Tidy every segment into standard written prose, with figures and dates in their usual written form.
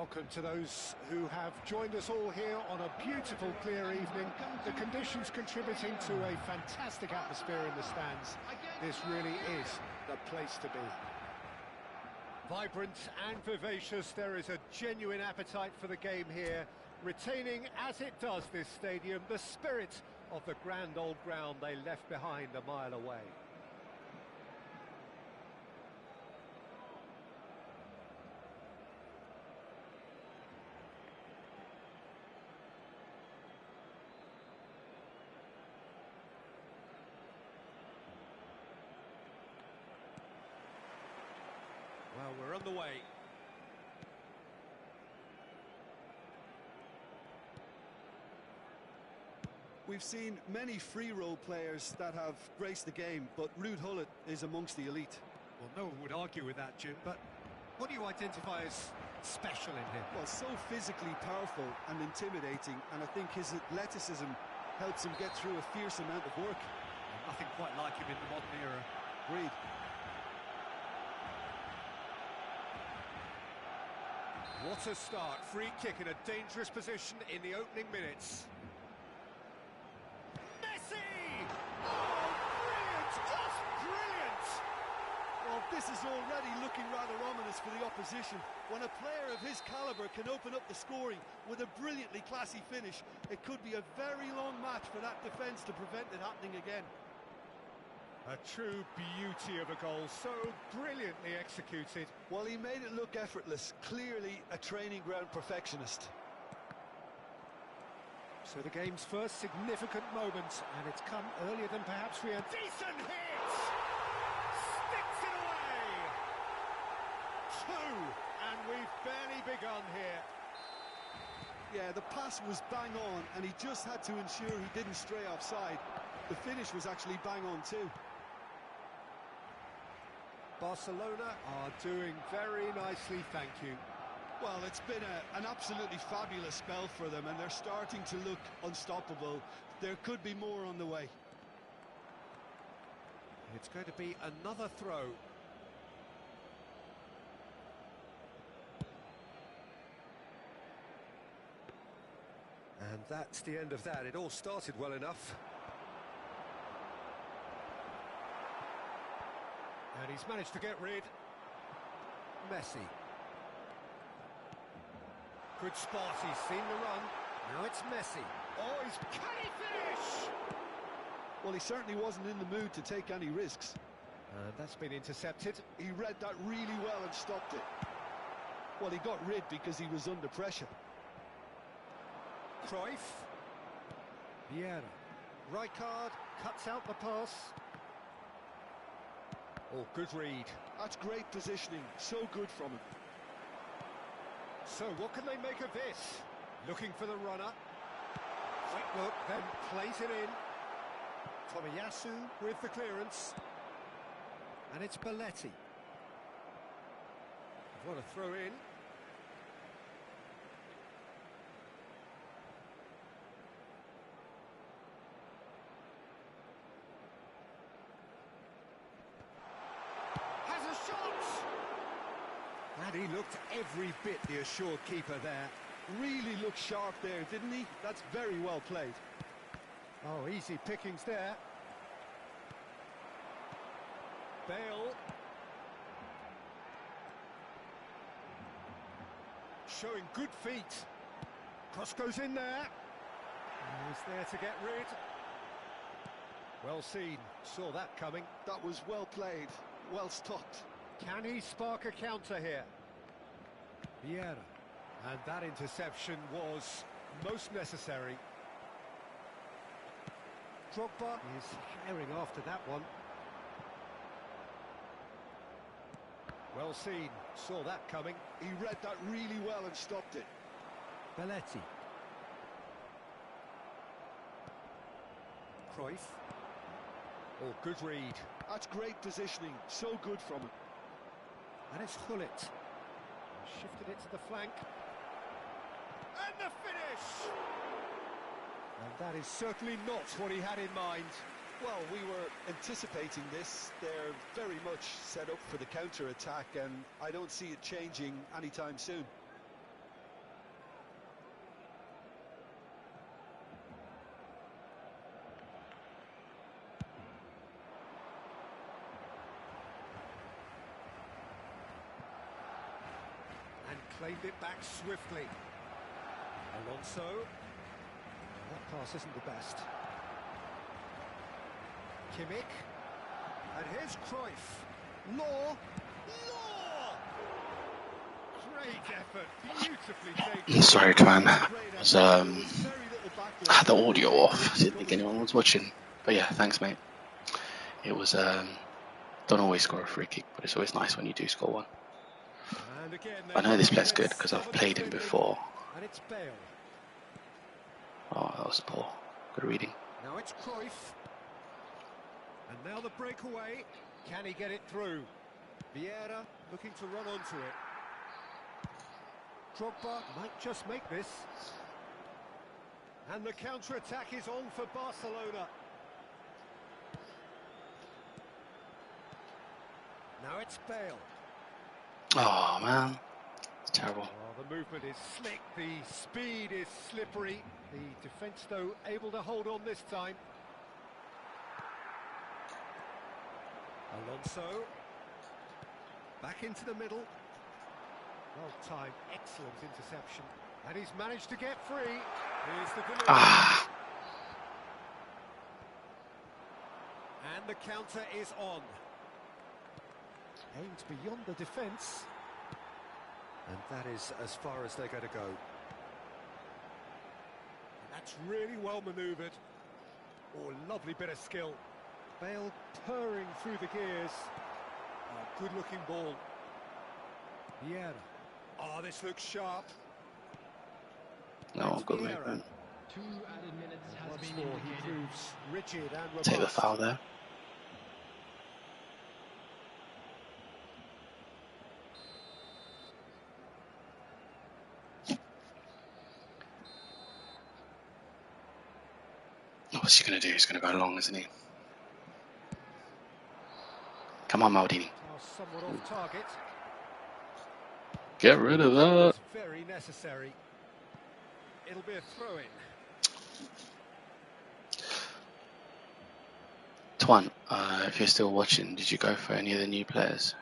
Welcome to those who have joined us all here on a beautiful, clear evening. The conditions contributing to a fantastic atmosphere in the stands. This really is the place to be. Vibrant and vivacious, there is a genuine appetite for the game here, retaining, as it does this stadium, the spirit of the grand old ground they left behind a mile away. Well, we're on the way. We've seen many free role players that have graced the game, but Ruud Gullit is amongst the elite. Well, no one would argue with that, Jim, but what do you identify as special in him? Well, so physically powerful and intimidating, and I think his athleticism helps him get through a fierce amount of work. Well, nothing quite like him in the modern era. Agreed. What a start. Free kick in a dangerous position in the opening minutes. Messi! Oh, brilliant! Just brilliant! Well, this is already looking rather ominous for the opposition. When a player of his calibre can open up the scoring with a brilliantly classy finish, it could be a very long match for that defence to prevent it happening again. A true beauty of a goal, so brilliantly executed. Well, he made it look effortless, clearly a training ground perfectionist. So the game's first significant moment, and it's come earlier than perhaps we had. Decent hit! Sticks it away! Two, and we've barely begun here. Yeah, the pass was bang on, and he just had to ensure he didn't stray offside. The finish was actually bang on too. Barcelona are doing very nicely, thank you. Well, it's been an absolutely fabulous spell for them, and they're starting to look unstoppable. There could be more on the way. It's going to be another throw. And that's the end of that. It all started well enough. And he's managed to get rid. Messi. Good spot, he's seen the run. Now it's Messi. Oh, can he finish? Well, he certainly wasn't in the mood to take any risks. And that's been intercepted. He read that really well and stopped it. Well, he got rid because he was under pressure. Cruyff. Vieira. Rijkaard cuts out the pass. Oh, good read. That's great positioning, so good from him. So what can they make of this? Looking for the runner. Quick look, then plays it in. Tomiyasu with the clearance. And it's Belletti. What a throw in. And he looked every bit the assured keeper there. Really looked sharp there, didn't he? That's very well played. Oh, easy pickings there. Bale. Showing good feet. Cross goes in there. And he's there to get rid. Well seen. Saw that coming. That was well played. Well stopped. Can he spark a counter here? Vieira. And that interception was most necessary. Drogba is herring after that one. Well seen. Saw that coming. He read that really well and stopped it. Belletti. Cruyff. Oh, good read. That's great positioning. So good from him. And it's Gullit. Shifted it to the flank. And the finish! And that is certainly not what he had in mind. Well, we were anticipating this. They're very much set up for the counter-attack, and I don't see it changing anytime soon. Played it back swiftly. Alonso. That pass isn't the best. Kimmich. And here's Cruyff. Law. Great effort. Beautifully taken. Sorry, Twan. I had the audio off. I didn't think anyone was watching. But yeah, thanks, mate. It was, don't always score a free kick, but it's always nice when you do score one. I know this player's good because I've played him before. And it's Bale. Oh, that was poor. Good reading. Now it's Cruyff. And now the breakaway. Can he get it through? Vieira looking to run onto it. Drogba might just make this. And the counter-attack is on for Barcelona. Now it's Bale. Oh, man. It's terrible. Oh, the movement is slick, the speed is slippery. The defence, though, able to hold on this time. Alonso. Back into the middle. Well-timed, excellent interception. And he's managed to get free. Here's the delivery. Ah. And the counter is on. Aimed beyond the defence. And that is as far as they're going to go. And that's really well manoeuvred. Oh, lovely bit of skill. Bale purring through the gears. Oh, good-looking ball. Vieira. Oh, this looks sharp. No, good movement. 2 added minutes has Once been more, he indicated. proves rigid and robust. Take the foul there. What's he going to do? He's going to go long, isn't he? Come on, Maldini. Oh, somewhat off target. Get rid of that. It's very necessary. It'll be a throw-in. Twan, if you're still watching, did you go for any of the new players?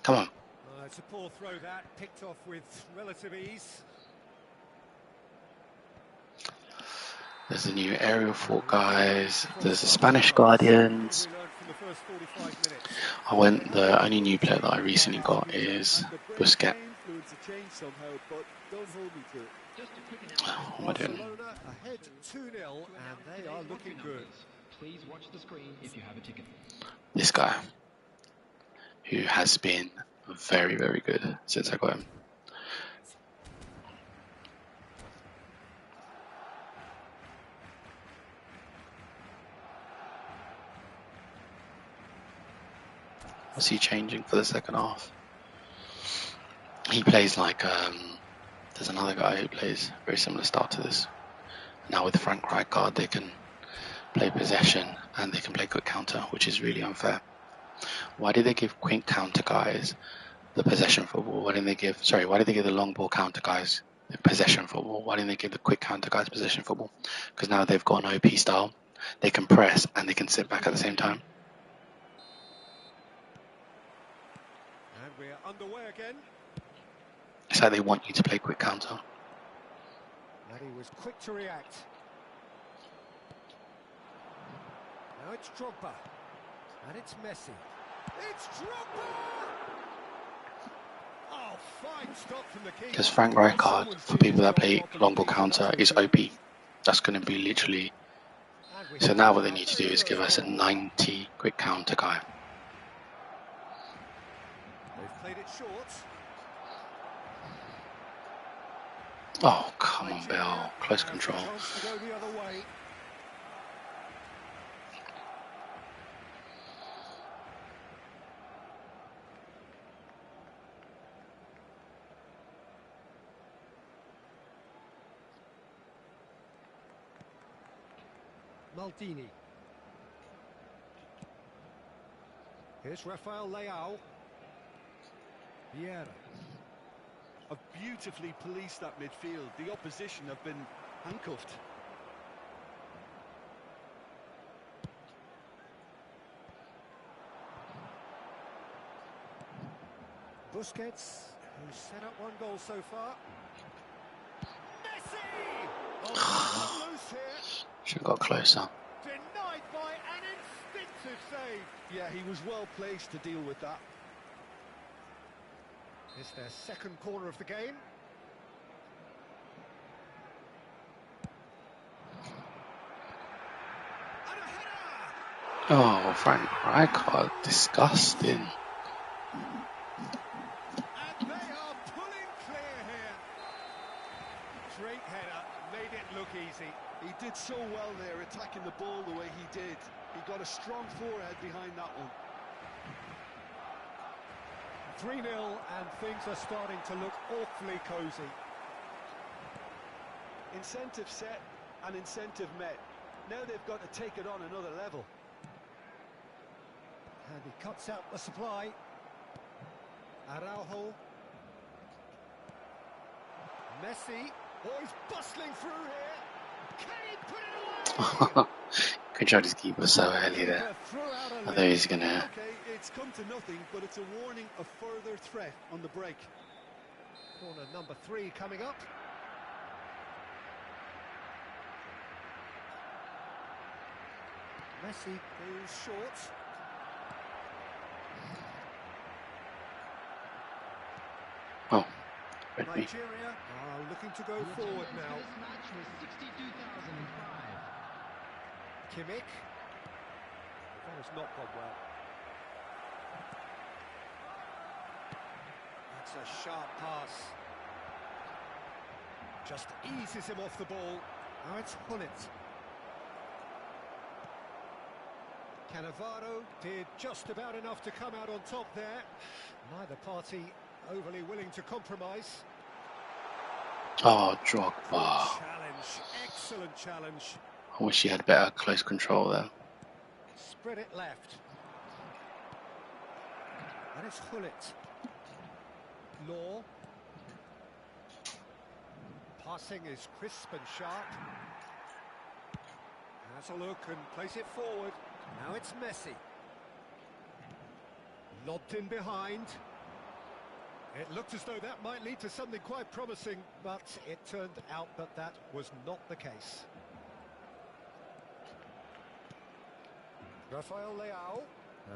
Come on. It's a poor throw that, picked off with relative ease. There's the new aerial thought guys. There's the Spanish Guardians. The only new player that I recently got is Busquets. What am I doing? Barcelona ahead 2-0 and they are looking good. Please watch the screen if you have a ticket. This guy, who has been very, very good since I got him. What's he changing for the second half? He plays like, there's another guy who plays very similar style to this. Now with Frank Rijkaard, they can play possession and they can play quick counter, which is really unfair. Why did they give quick counter guys the possession football? Why did they give the long ball counter guys the possession football? Why didn't they give the quick counter guys possession football? Because now they've got an OP style. They can press and they can sit back at the same time. And we're underway again. It's like they want you to play quick counter. And he was quick to react. Now it's Drogba. And it's Messi. It's Drogba! Oh, fine stop from the keeper. Because Frank Rijkaard, for people that play long ball counter, is OP. That's going to be literally... So now what they need to do is give us a 90 quick counter guy. They've played it short. Oh, come on, Bale. Close control. Chance to go the other way. Maldini. Here's Rafael Leao. Vieira. Have beautifully policed that midfield. The opposition have been handcuffed. Busquets, who's set up one goal so far. Messi! Oh, loose here. Should have got closer. Denied by an instinctive save. Yeah, he was well placed to deal with that. It's their second corner of the game. And a header! Oh, Frank Rijkaard, disgusting. And they are pulling clear here. Great header, made it look easy. He did so well there, attacking the ball the way he did. He got a strong forehead behind that one. 3-0 and things are starting to look awfully cosy. Incentive set and incentive met. Now they've got to take it on another level. And he cuts out the supply. Araujo. Messi. Oh, he's bustling through here. Can he put it away? Controlled his keeper so early there. I thought he was going to... Okay, it's come to nothing, but it's a warning of further threat on the break. Corner number 3 coming up. Messi goes short. Oh, red me. Nigeria are looking to go forward now. This match was 62,005. Kimmich. That has not gone well. That's a sharp pass. Just eases him off the ball. Now it's Hullet. Cannavaro did just about enough to come out on top there. Neither party overly willing to compromise. Oh, Drogba. Challenge, excellent challenge. I wish he had better close control there. Spread it left. And it's Hullet. Law. Passing is crisp and sharp. Has a look and place it forward. Now it's Messi. Lobbed in behind. It looked as though that might lead to something quite promising, but it turned out that that was not the case. Rafael Leao.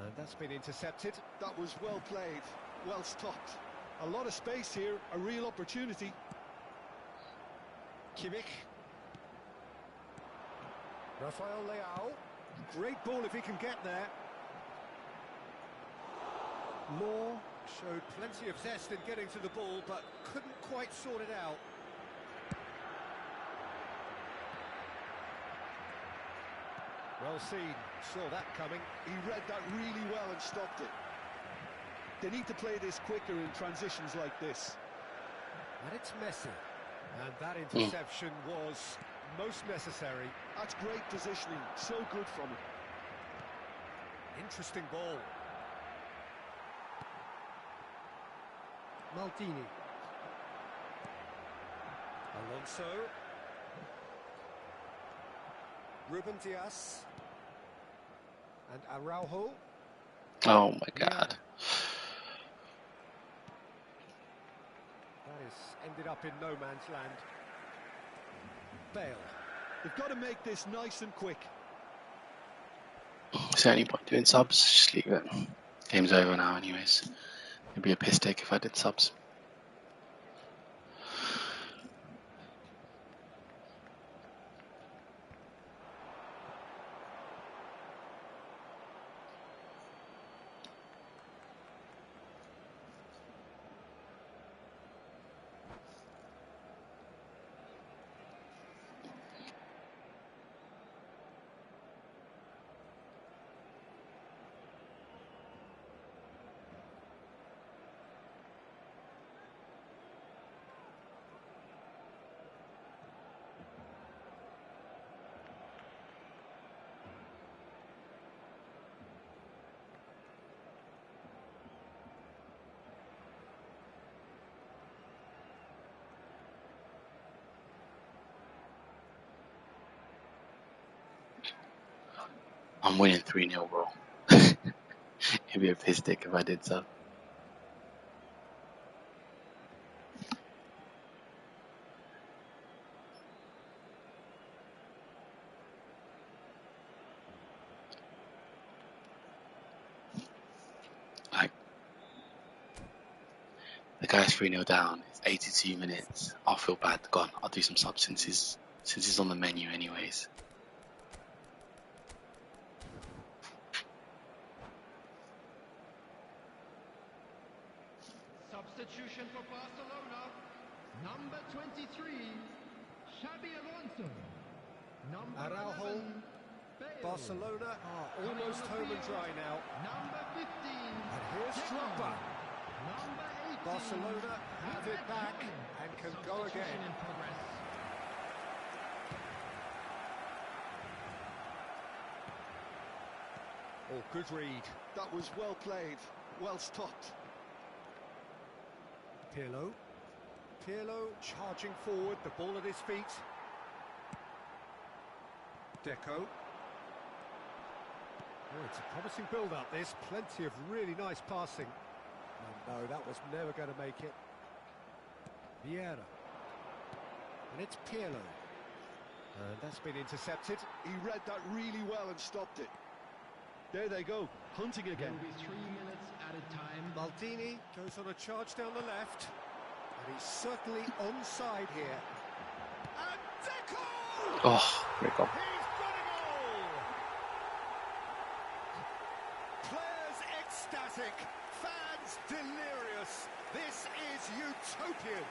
And that's been intercepted. That was well played, well stopped. A lot of space here, a real opportunity. Kimmich. Rafael Leao. Great ball if he can get there. Law showed plenty of zest in getting to the ball, but couldn't quite sort it out. Well seen, saw that coming. He read that really well and stopped it. They need to play this quicker in transitions like this. And it's Messi. And that interception was most necessary. That's great positioning, so good from him. Interesting ball. Maldini. Alonso. Ruben Diaz. And Araujo. Oh my God. That has ended up in no man's land. Bale. They've got to make this nice and quick. Is there any point doing subs? Just leave it. Game's over now anyways. It'd be a piss take if I did subs. I'm winning 3-0, bro. It'd be a piss take if I did sub. guy's 3-0 down. It's 82 minutes. I'll feel bad. Go on, I'll do some subs since he's on the menu anyways. Substitution for Barcelona. Number 23, Xabi Alonso. Number Araujo. 11, Bale. Barcelona are almost home and dry now. Number 15, And here's Deco. Drogba. Number 18, Barcelona have it back and can go Substitution again. in progress. Oh, good read. That was well played, well stopped. Pirlo. Pirlo charging forward, the ball at his feet. Deco. Oh, it's a promising build-up, this. Plenty of really nice passing. Oh, no, that was never going to make it. Vieira. And it's Pirlo. That's been intercepted. He read that really well and stopped it. There they go, hunting There again. will be 3 minutes added time. Maldini goes on a charge down the left. And he's certainly onside here. And Deco! Oh, great goal. He's got it all! Players ecstatic, fans delirious. This is utopian.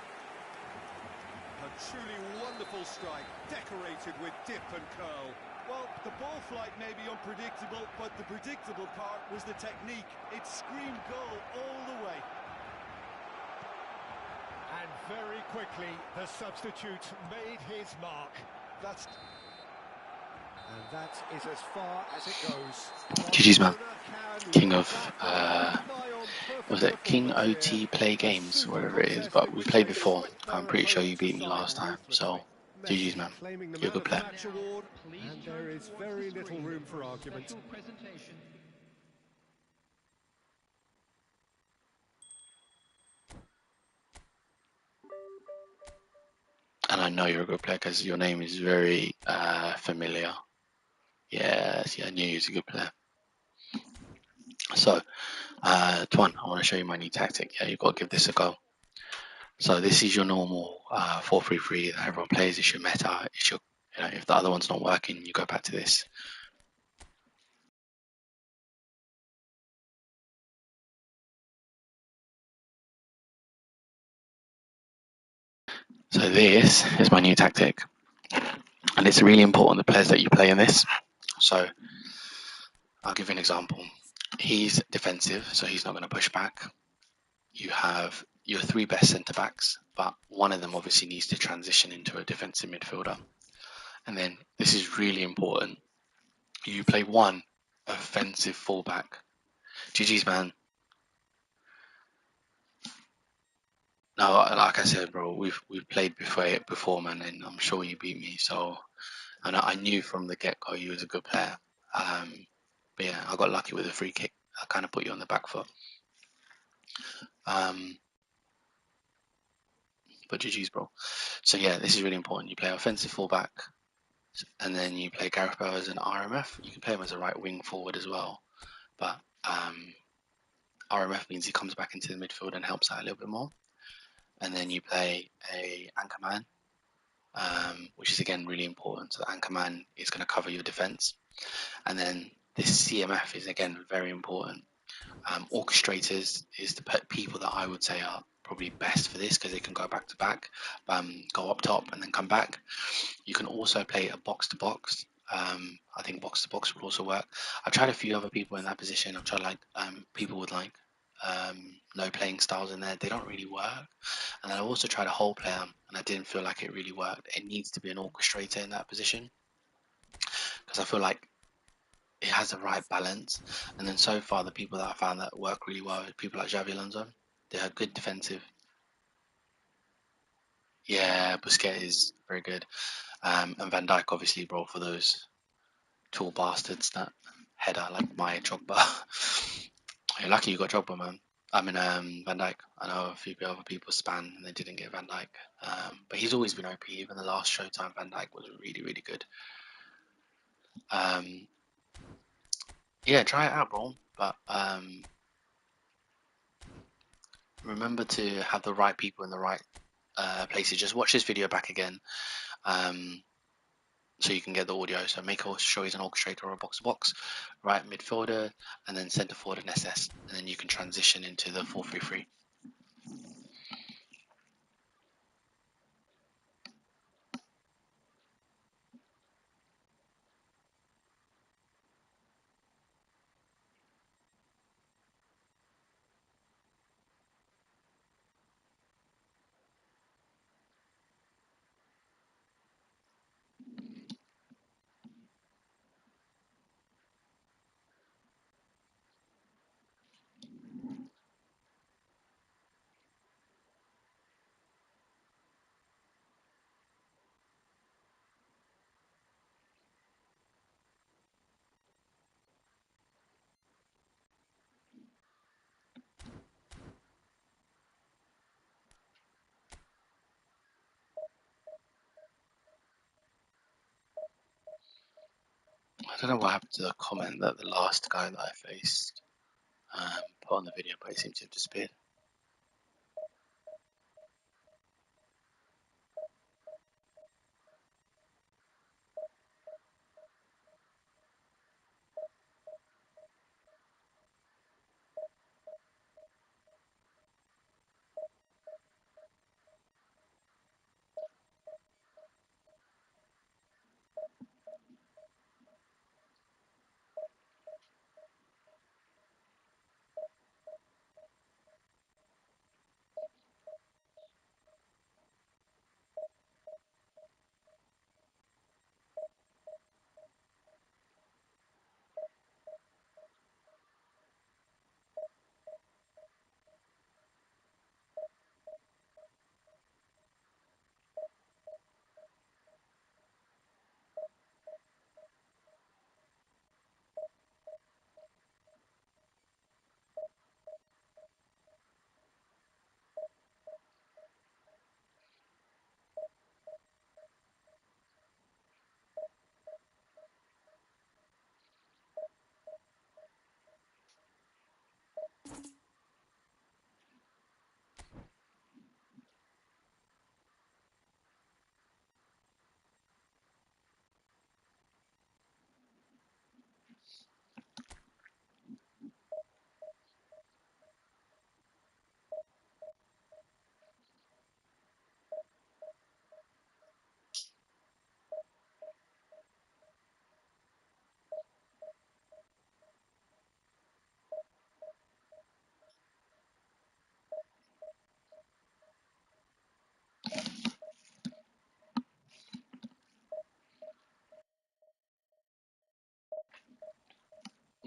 A truly wonderful strike, decorated with dip and curl. Well, the ball flight may be unpredictable, but the predictable part was the technique. It screamed goal all the way. And very quickly, the substitute made his mark. And that is as far as it goes. GG's, man. Barcelona can King of, rely on Was it perfect King performance OT here. Play Games, whatever it is, but we played before. I'm pretty sure you beat me last time, so GG's, man. Claiming the You're a good man player. of the match award, Please and turn there is towards very the little screen room for a argument. special presentation. And I know you're a good player because your name is very familiar. Yes, yeah, I knew you was a good player. So, Tuan, I want to show you my new tactic. Yeah, you've got to give this a go. So this is your normal 4-3-3 that everyone plays. It's your meta. It's your, if the other one's not working, you go back to this. So this is my new tactic, and it's really important the players that you play in this. So I'll give you an example. He's defensive, so he's not going to push back. You have your 3 best centre backs, but one of them obviously needs to transition into a defensive midfielder. And then this is really important. You play 1 offensive fullback. GG's, man. No, like I said, bro, we've played before, man, and I'm sure you beat me. So, and I knew from the get-go you was a good player. But yeah, I got lucky with a free kick. I kind of put you on the back foot. But GG's, bro. So yeah, this is really important. You play offensive fullback, and then you play Gareth Bale as an RMF. You can play him as a right wing forward as well, but RMF means he comes back into the midfield and helps out a little bit more. And then you play a anchorman, which is again really important. So the anchorman is going to cover your defense, and then this CMF is again very important. Orchestrators is the people that I would say are probably best for this because they can go back to back, go up top and then come back. You can also play a box to box. I think box to box would also work. I've tried a few other people in that position. I've tried people with no playing styles in there. They don't really work. And then I also tried a whole player and I didn't feel like it really worked. It needs to be an orchestrator in that position because I feel like it has the right balance. And then so far, the people that I found that work really well are people like Xabi Alonso. They have good defensive. Yeah, Busquets is very good. And Van Dijk, obviously, bro, for those tall bastards that header like my Drogba. You're lucky you got Drogba, man. I mean, Van Dijk. I know a few other people span and they didn't get Van Dijk. But he's always been OP. Even the last Showtime Van Dijk was really, really good. Yeah, try it out, bro. But remember to have the right people in the right places. Just watch this video back again, so you can get the audio. So make sure he's an orchestrator or a box-to-box, right midfielder, and then centre forward and SS, and then you can transition into the 4-3-3. I don't know what happened to the comment that the last guy that I faced put on the video, but it seems to have disappeared.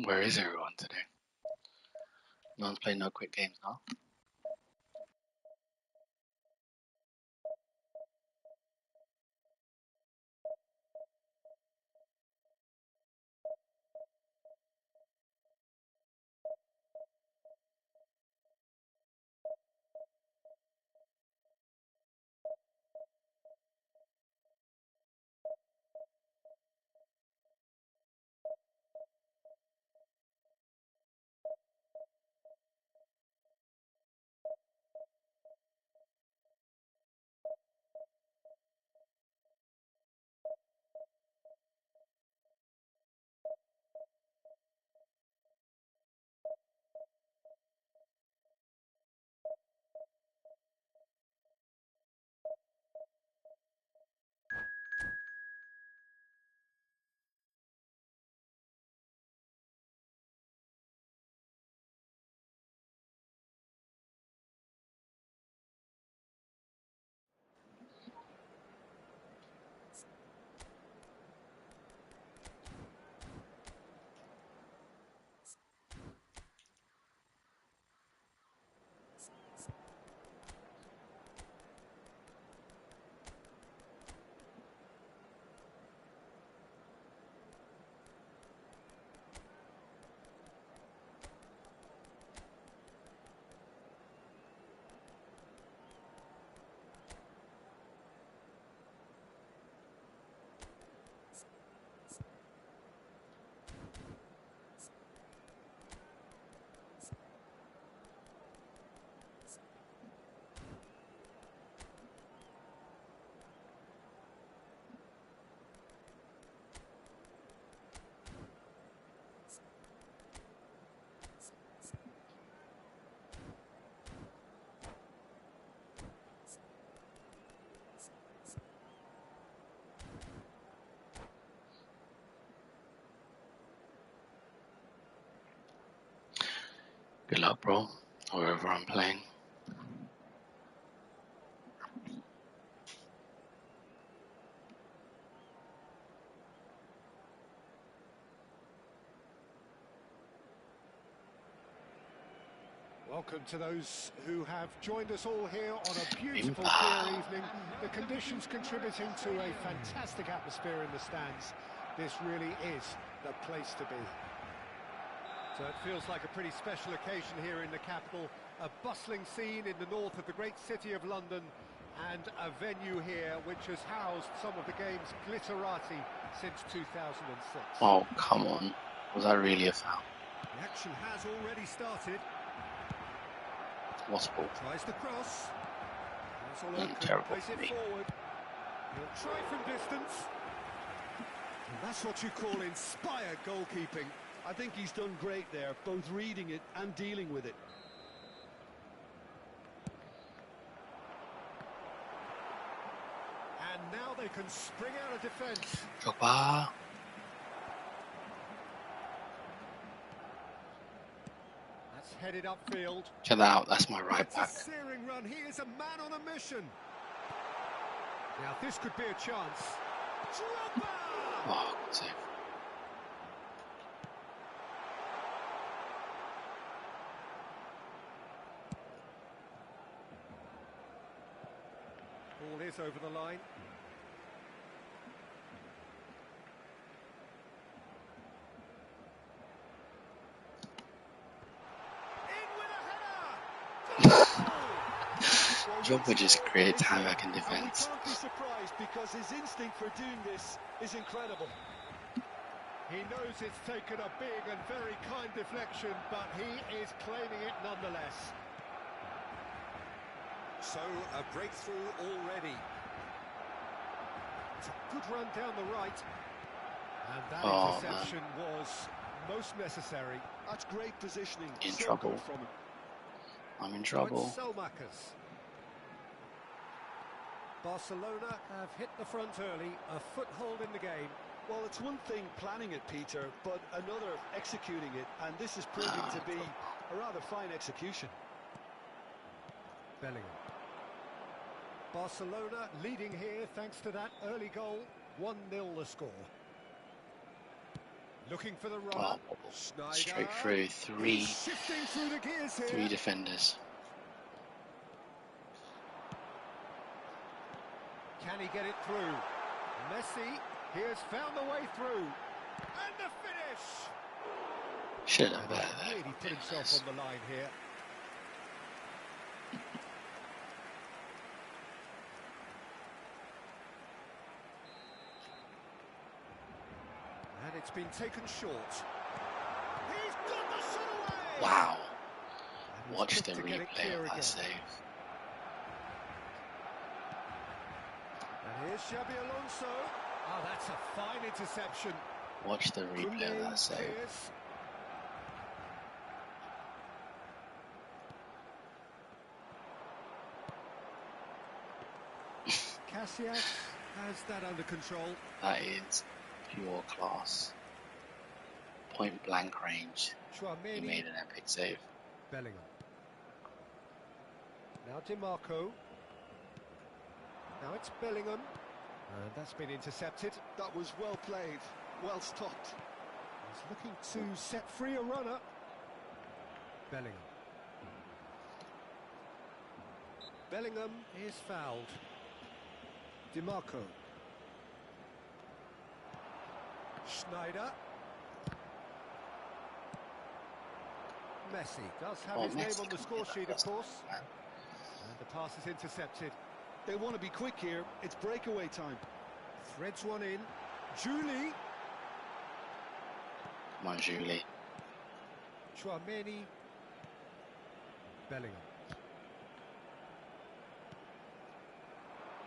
Where is everyone today? No one's playing no quick games now. Good luck, bro. Wherever I'm playing. Welcome to those who have joined us all here on a beautiful, clear evening. The conditions contributing to a fantastic atmosphere in the stands. This really is the place to be. So it feels like a pretty special occasion here in the capital. A bustling scene in the north of the great city of London, and a venue here which has housed some of the game's glitterati since 2006. Oh, come on. Was that really a foul? The action has already started. What's a ball? Tries the cross. Terrible Plays for it me. forward. He'll try from distance. And that's what you call inspired goalkeeping. I think he's done great there, both reading it and dealing with it. And now they can spring out of defence. Drogba. That's headed upfield. Check that out. That's my right It's a back. searing run. He is a man on a mission. Now this could be a chance. Drogba! Oh, good save. Ball is over the line. In with a header! Drogba just creates havoc in And we defence. can't be surprised because his instinct for doing this is incredible. He knows it's taken a big and very kind deflection, but he is claiming it nonetheless. So, a breakthrough already. It's a good run down the right. And that Oh, interception was most necessary. That's great positioning. In So trouble. good from him. I'm in Now trouble. it's Selmakers. Barcelona have hit the front early, a foothold in the game. Well, it's one thing planning it, Peter, but another executing it, and this is proving to be a rather fine execution. Bellingham. Barcelona leading here thanks to that early goal. 1-0 the score. Looking for the runner. Oh, Schneider. straight through. Three Shifting through the gears here. defenders. Can he get it through? Messi, he has found the way through. And the finish! Should have better there. Really put himself on the line here. And it's been taken short. He's got the shot away! Wow. And he's Watch quick the to get it replay clear of that again. save. And here's Xabi Alonso. Oh, that's a fine interception. Watch the replay of Koundé that save. clears. Casillas has that under control. That is pure class. Point blank range. He Chouameni, made an epic save. Bellingham. Now DiMarco. Now it's Bellingham. And that's been intercepted. That was well played, well stopped. He's looking to set free a runner. Bellingham. Bellingham is fouled. DiMarco. Schneider. Messi does have Oh, his name Messi on the can score hit that sheet, of first course. time, man. And the pass is intercepted. They want to be quick here. It's breakaway time. Threads one in. Julie. Come on, Julie. Chouameni. Bellingham.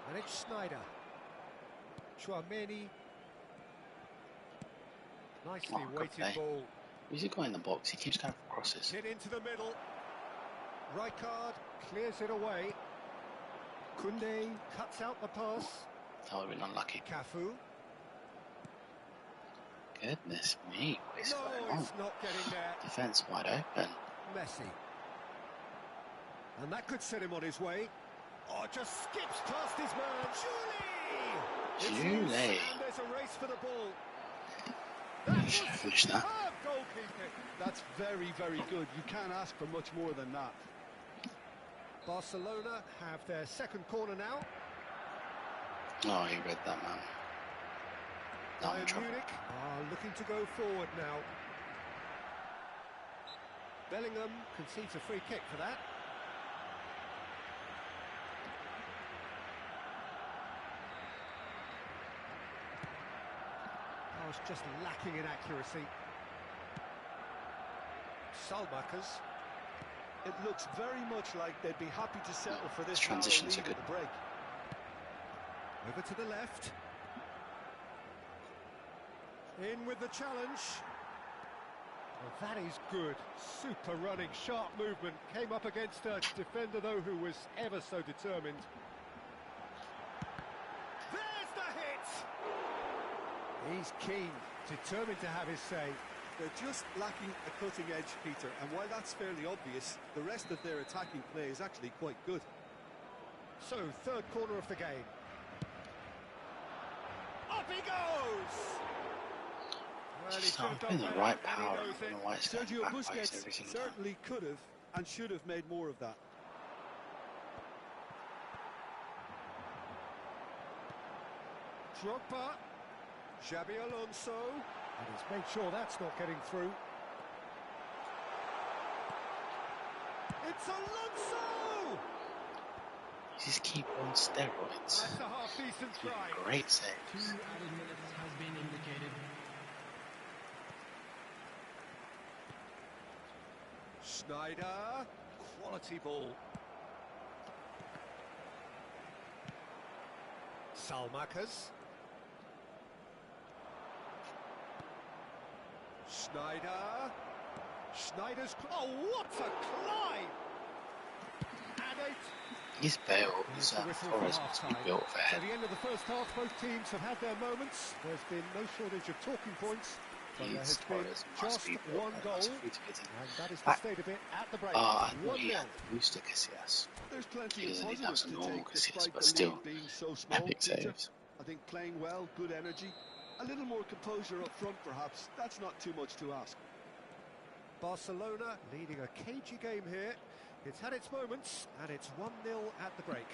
And it's Schneider. Chouameni. Nicely Oh, good weighted play. ball. Who's he got in the box? He keeps going for crosses. Hit into the middle. Rijkaard clears it away. Koundé cuts out the pass. That would have been unlucky. Cafu. Goodness me, what is No, going on? it's not getting there. Defence wide open. Messi. And that could set him on his way. Oh, just skips past his man. Julie! Julie. And there's a race for the ball. Finish that. Superb goalkeeping. That's very, very good. You can't ask for much more than that. Barcelona have their second corner now. Oh, he read that, man. Not in Bayern trouble. Munich are looking to go forward now. Bellingham concedes a free kick for that. Oh, it's just lacking in accuracy. Salmakers. It looks very much like they'd be happy to settle for this narrow Transitions are lead good. at the break. Over to the left. In with the challenge. Well, that is good. Super running, sharp movement. Came up against a defender, though, who was ever so determined. There's the hit! He's keen, determined to have his say. They're just lacking a cutting edge, Peter, and while that's fairly obvious, the rest of their attacking play is actually quite good. So, third corner of the game. Up he goes! Well, he Just should have not done putting the better, right and he power. I knows don't it. know why it's going Sergio back post Busquets every single time. certainly could have and should have made more of that. Drogba, Xabi Alonso, and he's made sure that's not getting through. It's Alonso! He's just keep on steroids. That's a half-decent try. Great 2 saves. added minutes has been indicated. Schneider, quality ball. Salmakers. Schneider. Schneider's... Oh, what a climb! And He's Bale. Here's He's the whistle for Torres must be half-time. built for So head. the end of the first half, both teams have had their moments. There's been no shortage of talking points, but there has been Torres must just be built one for head. goal, Must be fitting. and that is the That- state of it at the break. I thought 1-0. he had the booster Casillas. There's plenty He of doesn't even have positives some to normal take Casillas, despite but the still, lead being so small, epic Peter. saves. I think playing well, good energy, a little more composure up front perhaps, that's not too much to ask. Barcelona leading a cagey game here. It's had its moments, and it's 1-0 at the break.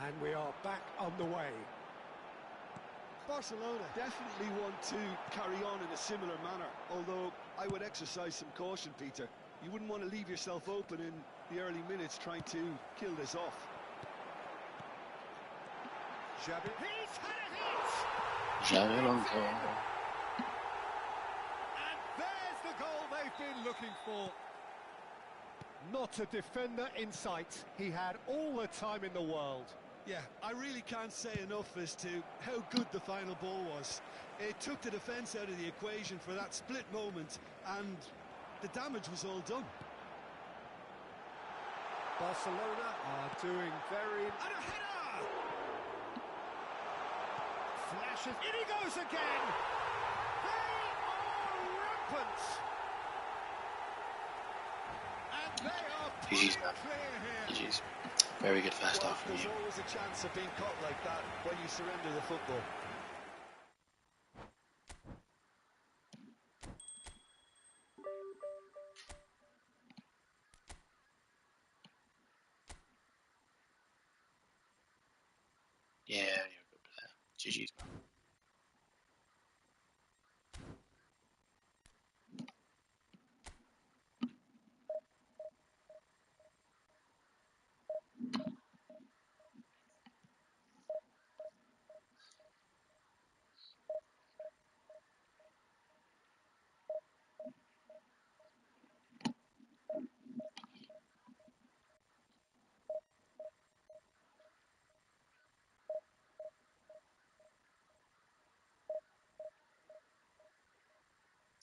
And we are back on the way. Barcelona definitely want to carry on in a similar manner, although I would exercise some caution, Peter. You wouldn't want to leave yourself open in the early minutes trying to kill this off. Xabi. He's had a hit! Xabi Alonso. And there's the goal they've been looking for. Not a defender in sight. He had all the time in the world. Yeah, I really can't say enough as to how good the final ball was. It took the defence out of the equation for that split moment, and the damage was all done. Barcelona are doing very... And a header! Flashes... In he goes again! They are rampant! And they are GG's, pretty man. clear here. GG's. Very good first Well, half from there's you. always a chance of being caught like that when you surrender the football. Yeah, you're a good player. GG's, man.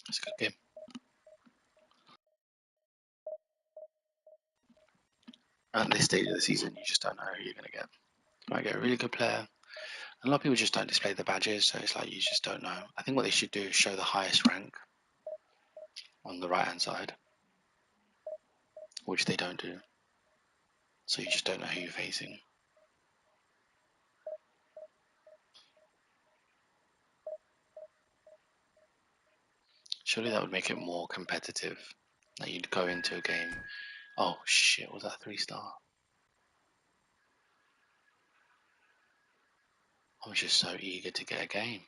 It's a good game. At this stage of the season, you just don't know who you're going to get. You might get a really good player. A lot of people just don't display the badges, so it's like you just don't know. I think what they should do is show the highest rank on the right-hand side, which they don't do. So you just don't know who you're facing. Surely that would make it more competitive. That you'd go into a game. Oh shit, was that a 3-star? I was just so eager to get a game.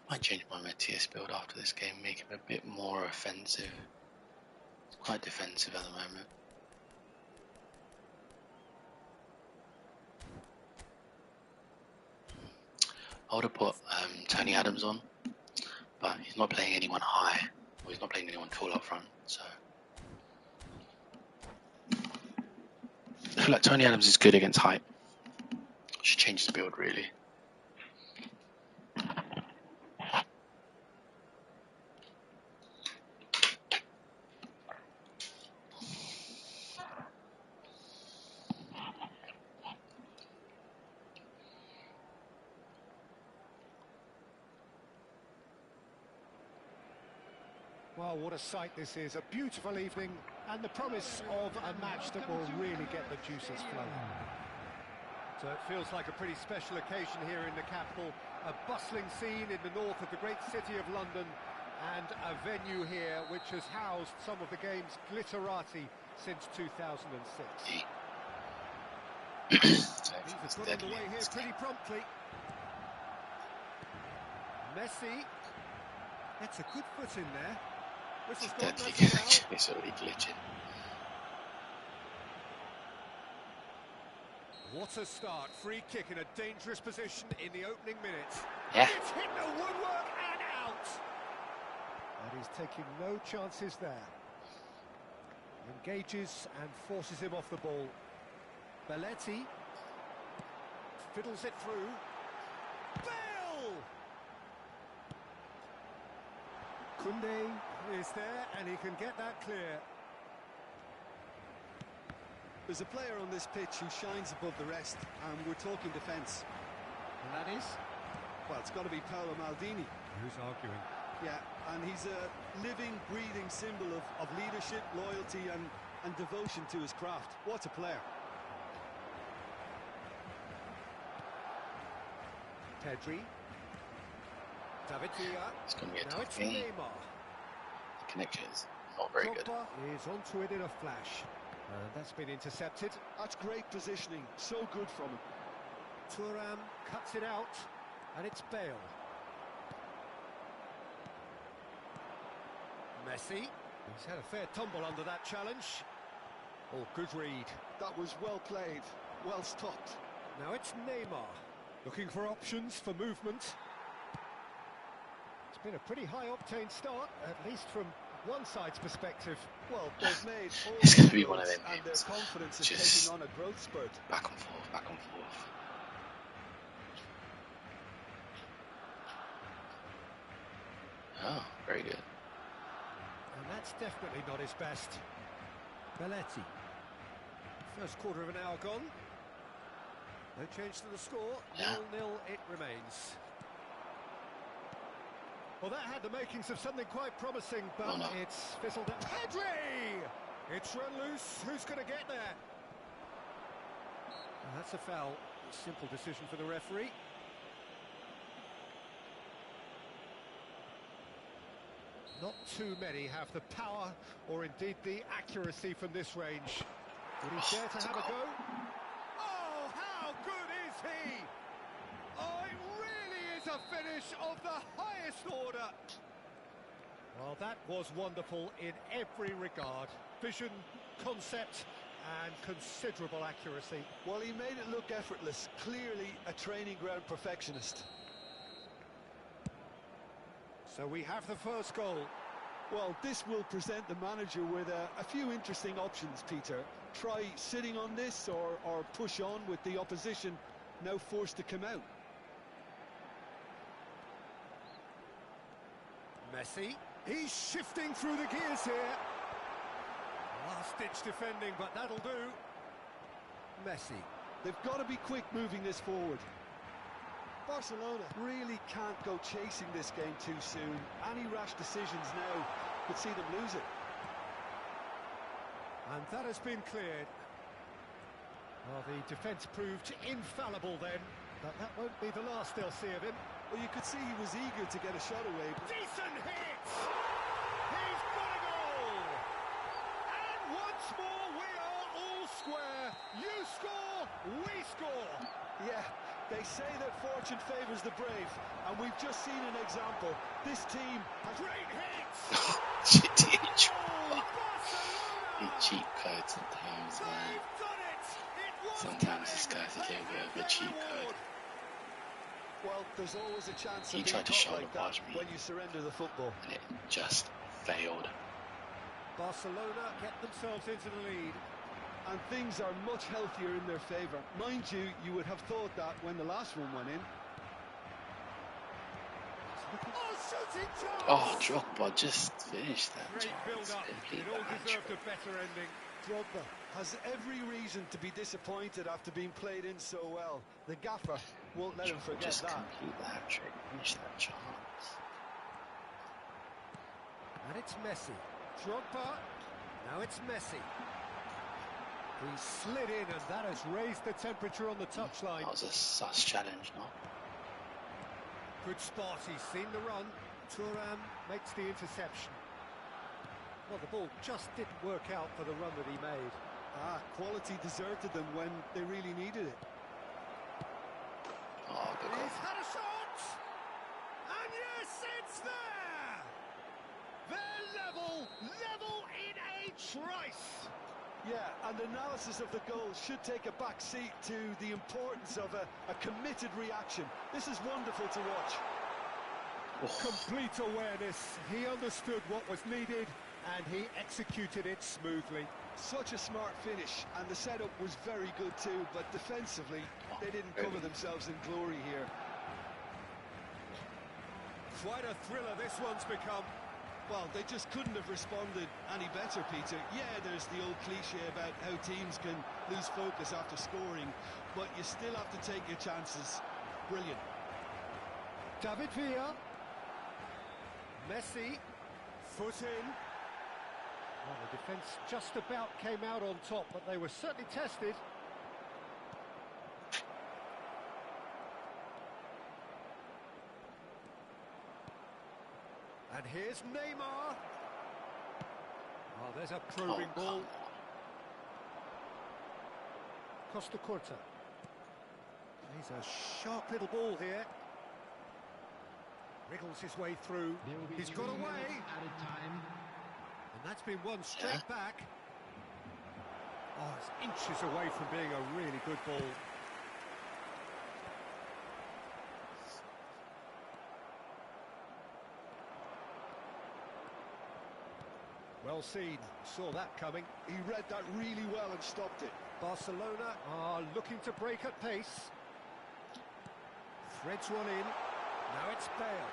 I might change my Metius build after this game, make him a bit more offensive. Quite defensive at the moment. I would have put Tony Adams on, but he's not playing anyone high, or he's not playing anyone tall up front, so... I feel like Tony Adams is good against height. Should change the build, really. Well, what a sight this is. A beautiful evening and the promise of a match that will really get the juices flowing. So it feels like a pretty special occasion here in the capital. A bustling scene in the north of the great city of London, and a venue here which has housed some of the game's glitterati since 2006. He's put on the way here pretty promptly. Messi. That's a good foot in there. Whistle's gone, Deadly that's connection, it's already glitching. What a start. Free kick in a dangerous position in the opening minutes. Yeah. It's hit the woodwork and out. And he's taking no chances there. Engages and forces him off the ball. Belletti fiddles it through. Bale! Koundé. Is there, and he can get that clear. There's a player on this pitch who shines above the rest, and we're talking defence. And that is? Well, it's got to be Paolo Maldini. Who's arguing? Yeah, and he's a living, breathing symbol of leadership, loyalty and devotion to his craft. What a player. Pedri. David Villa. It's going to be a Now tough it's game. Neymar. The connection is not very good. Drogba is onto it in a flash. That's been intercepted. That's great positioning. So good from him. Thuram cuts it out, and it's Bale. Messi. He's had a fair tumble under that challenge. Oh, good read. That was well played, well stopped. Now it's Neymar. Looking for options for movement. It's been a pretty high-octane start, at least from one side's perspective. Well, they've made all It's going to be the one of them goals, and their games. confidence is Just taking on a growth spurt. back and forth, back and forth. Oh, very good. And that's definitely not his best. Belletti. First quarter of an hour gone. No change to the score. Yeah. 0-0 it remains. Well, that had the makings of something quite promising, but Oh, no. it's fizzled out. Pedri! It's run loose. Who's going to get there? And that's a foul. Simple decision for the referee. Not too many have the power or indeed the accuracy from this range. Would he dare to it's a have a goal. go? Oh, how good is he? Oh, it really is a finish of the highest order. Well, that was wonderful in every regard. Vision, concept, and considerable accuracy. Well, he made it look effortless. Clearly a training ground perfectionist. So we have the first goal. Well, this will present the manager with a few interesting options, Peter. Try sitting on this or push on with the opposition now forced to come out. Messi, he's shifting through the gears here. Last-ditch defending, but that'll do. Messi. They've got to be quick moving this forward. Barcelona really can't go chasing this game too soon. Any rash decisions now could see them lose it. And that has been cleared. Well, the defence proved infallible then, but that won't be the last they'll see of him. Well, you could see he was eager to get a shot away. Decent hit! He's got a goal! And once more we are all square. You score, we score! Yeah, they say that fortune favours the brave, and we've just seen an example. This team has Great hits! He cheat codes sometimes, man. They've done it! It was Sometimes this coming. guy's a little bit of a They've cheat got the code. reward. Well, there's always a chance He of being tried to caught shoulder like that barge me. when you surrender the football. And it just failed. Barcelona get themselves into the lead. And things are much healthier in their favour. Mind you, you would have thought that when the last one went in. Oh, shooting chance! Oh, Drogba just finished that Great chance. build-up. Complete It all bad deserved trick. a better ending. Drogba has every reason to be disappointed after being played in so well. The gaffer won't let him Drogba forget just that. complete the hat trick. Finish that chance. And it's Messi. Drogba. Now it's Messi. He slid in and that has raised the temperature on the touchline. That was a sus challenge, no? Good spot, he's seen the run. Thuram makes the interception. Well, the ball just didn't work out for the run that he made. Quality deserted them when they really needed it. Oh, good goal. He's had a shot! And yes, it's there! They're level in a trice! Yeah, and analysis of the goal should take a back seat to the importance of a committed reaction. This is wonderful to watch. Complete awareness. He understood what was needed and he executed it smoothly. Such a smart finish, and the setup was very good too, but defensively, they didn't cover themselves in glory here. Quite a thriller this one's become. Well, they just couldn't have responded any better, Peter. Yeah, there's the old cliche about how teams can lose focus after scoring, but you still have to take your chances. Brilliant. David Villa. Messi. Foot in. Well, the defence just about came out on top, but they were certainly tested. And here's Neymar. Oh, there's a probing ball. Costa Curta. He's a sharp little ball here. Wriggles his way through. He's got away. Added time. And that's been one straight back. Oh, it's inches away from being a really good ball. Well seen, saw that coming. He read that really well and stopped it. Barcelona are looking to break at pace. Threads one in. Now it's Bale.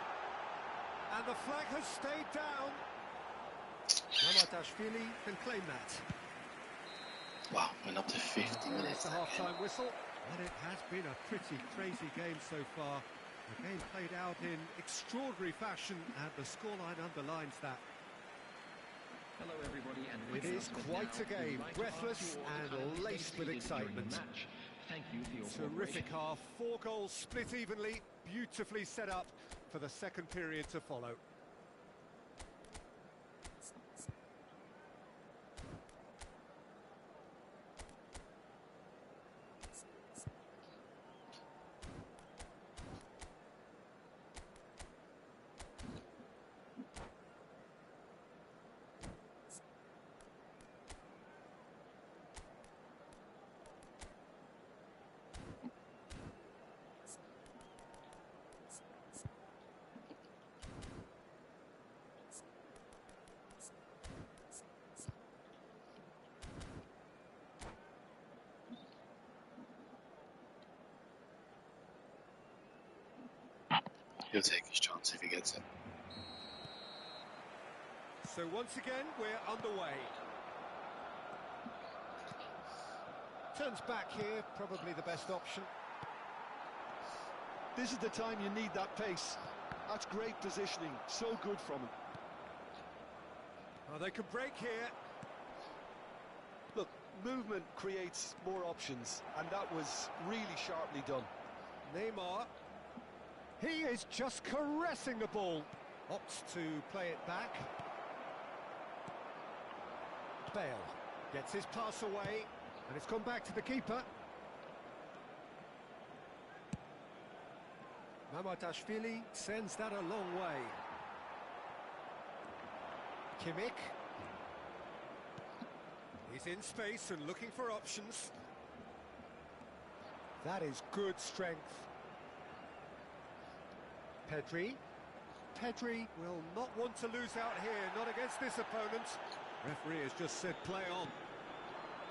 And the flag has stayed down. Mamardashvili can claim that. Wow, went up to 50 minutes. It's the half-time whistle. And it has been a pretty crazy game so far. The game played out in extraordinary fashion, and the scoreline underlines that. Hello, everybody, and It is quite a game, breathless and laced with excitement. Thank you for your Terrific half, 4 goals split evenly, beautifully set up for the second period to follow. He'll take his chance if he gets it. So once again, we're underway. Turns back here, probably the best option. This is the time you need that pace. That's great positioning, so good from him. Oh, they could break here. Look, movement creates more options, and that was really sharply done. Neymar. He is just caressing the ball. Opts to play it back. Bale gets his pass away, and it's gone back to the keeper. Mamardashvili sends that a long way. Kimmich. He's in space and looking for options. That is good strength. Pedri. Pedri will not want to lose out here, not against this opponent. Referee has just said play on.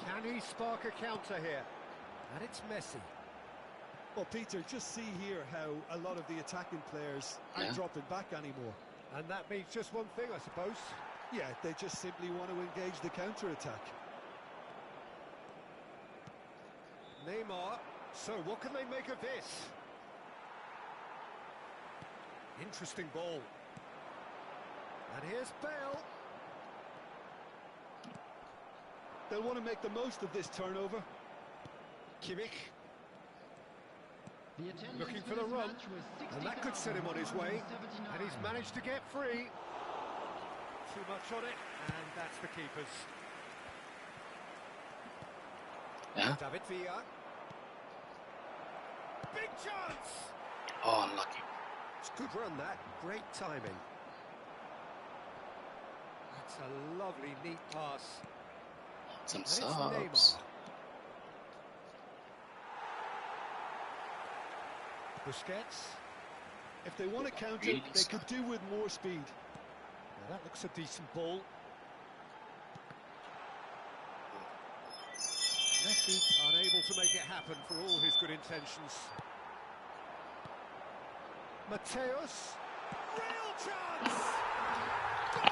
Can he spark a counter here? And it's Messi. Well, Peter, just see here how a lot of the attacking players aren't dropping back anymore. And that means just one thing, I suppose. Yeah, they just simply want to engage the counter-attack. Neymar. So what can they make of this? Interesting ball. And here's Bale. They'll want to make the most of this turnover. Kimmich. Looking for the run. And that could set him on his way. And he's managed to get free. Too much on it. And that's the keeper's. Yeah. David Villa. Big chance! Oh, unlucky. It's a good run, that. Great timing. That's a lovely, neat pass. Some And it's subs. Neymar. Busquets. If they want to counter, Really they could do with more speed. Now that looks a decent ball. Messi unable to make it happen for all his good intentions. Mateus. Real chance! Goal!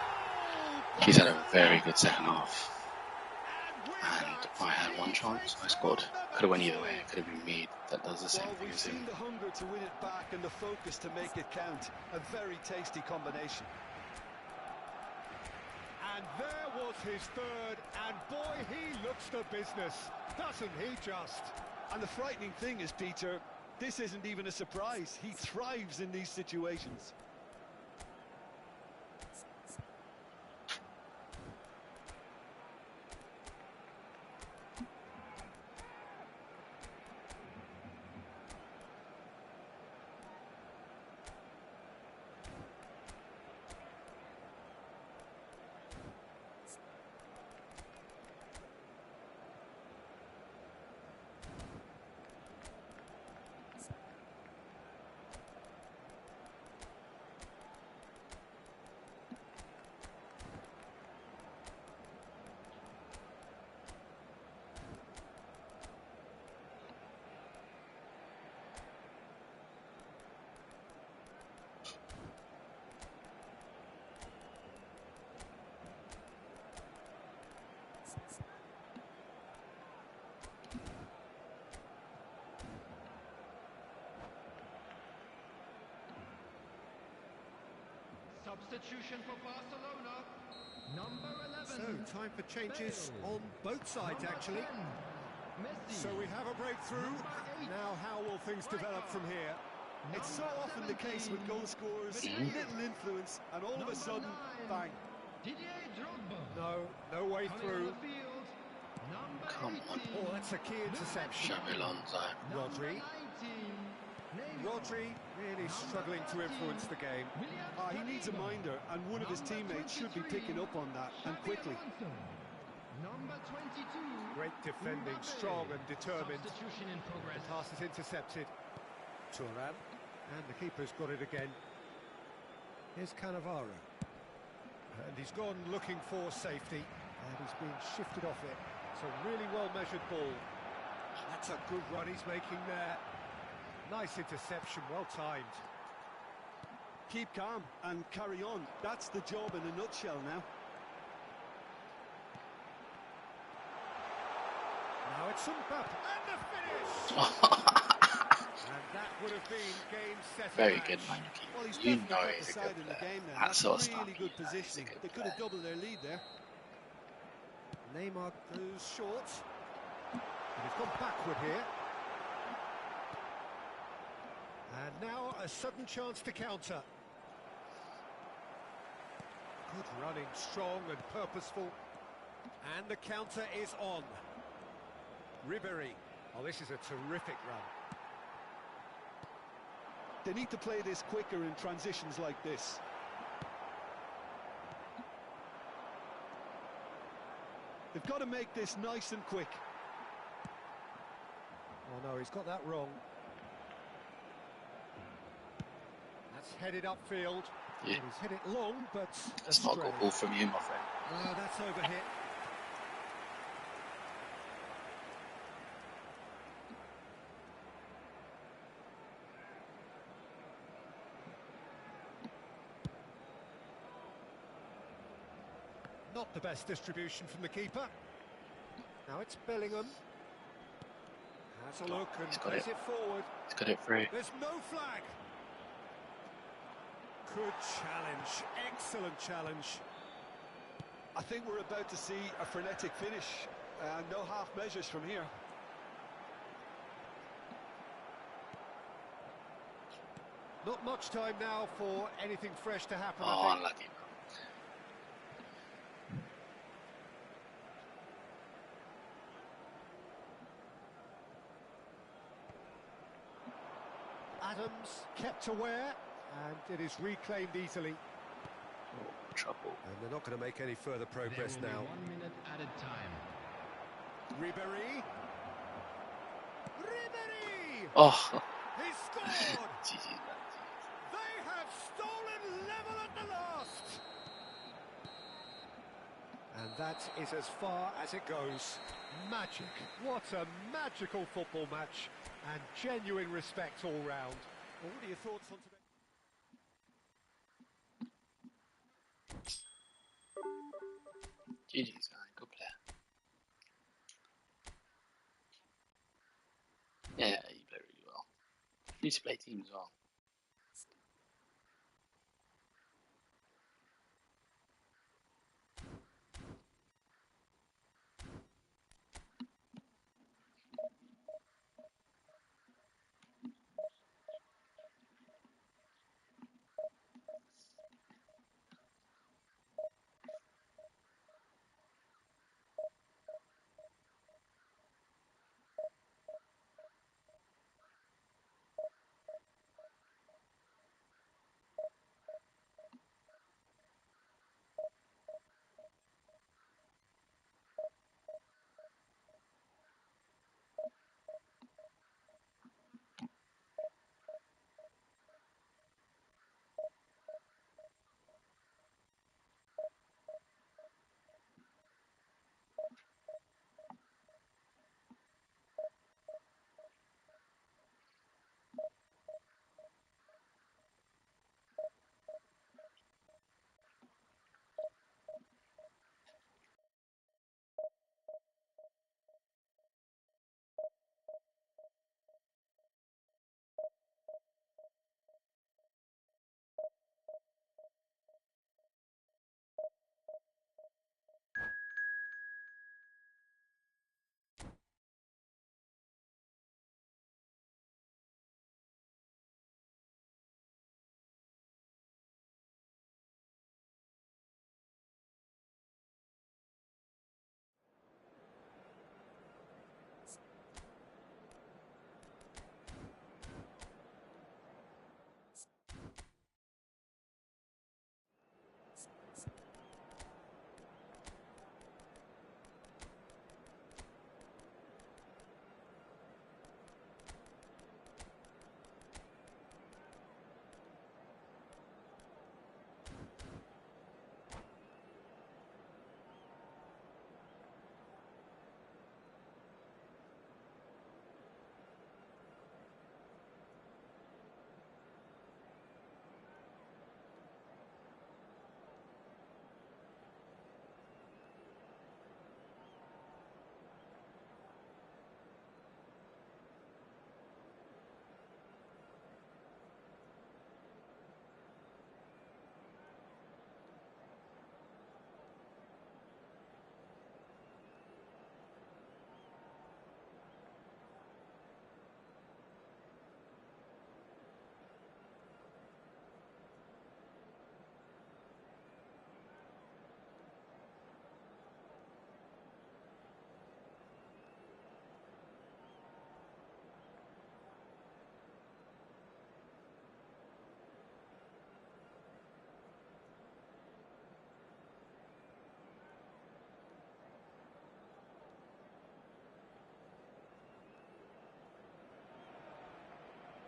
He's had a very good second half. And I had one chance, I scored. Could have went either way. Could have been me that does the same Well, thing we've as him. seen the hunger to win it back and the focus to make it count. A very tasty combination. And there was his third, and boy, he looks the business, doesn't he just? And the frightening thing is, Peter, this isn't even a surprise. He thrives in these situations. Substitution for Barcelona. Number 11. So, time for changes on both sides, actually. So we have a breakthrough. Now, how will things develop from here? It's so often the case with goal scorers, little influence, and all of a sudden, bang. No way through. Come on. Oh, that's a key interception. Xabi Alonso. Rodri really struggling to influence the game. He needs a minder, and one of his teammates should be picking up on that, and quickly. Number 22. Great defending, strong and determined. Substitution in progress. The pass is intercepted. Thuram, and the keeper's got it again. Here's Cannavaro. And he's gone looking for safety, and he's been shifted off it. It's a really well-measured ball. That's a good run he's making there. Nice interception, well timed. keep calm and carry on. That's the job in a nutshell now. Now it's Mbappe, and the finish! And that would have been game, set, and Very match. good, man. Well, he's You definitely know got he's the a side good in the player. game then. That That's sort of stuff, really good you know, he's a positioning. good They could have player. doubled their lead there. Neymar goes short. And he's gone backward here. And now a sudden chance to counter. Good running, strong and purposeful. And the counter is on. Ribéry. Oh, this is a terrific run. They need to play this quicker in transitions like this. They've got to make this nice and quick. Oh no, he's got that wrong. That's headed upfield. Yeah. He's hit it long, but That's not a good astray. ball from you, my friend. Oh, that's overhit. Not the best distribution from the keeper. Now it's Bellingham. Has a look and He's got plays it. it forward. He's got it through. There's no flag. Good challenge. Excellent challenge. I think we're about to see a frenetic finish. No half measures from here. Not much time now for anything fresh to happen, Oh, I think. unlucky. Adams kept aware, and it is reclaimed easily. Oh, trouble. And they're not going to make any further progress There will now. be 1 minute added time. Ribéry. Ribéry! Oh, He scored! GG, man. They have stolen level at the last! And that is as far as it goes. Magic. What a magical football match. And genuine respect all round. Well, what are your thoughts on today? GG's, man. Good player. Yeah, he played really well. He used to play team as well.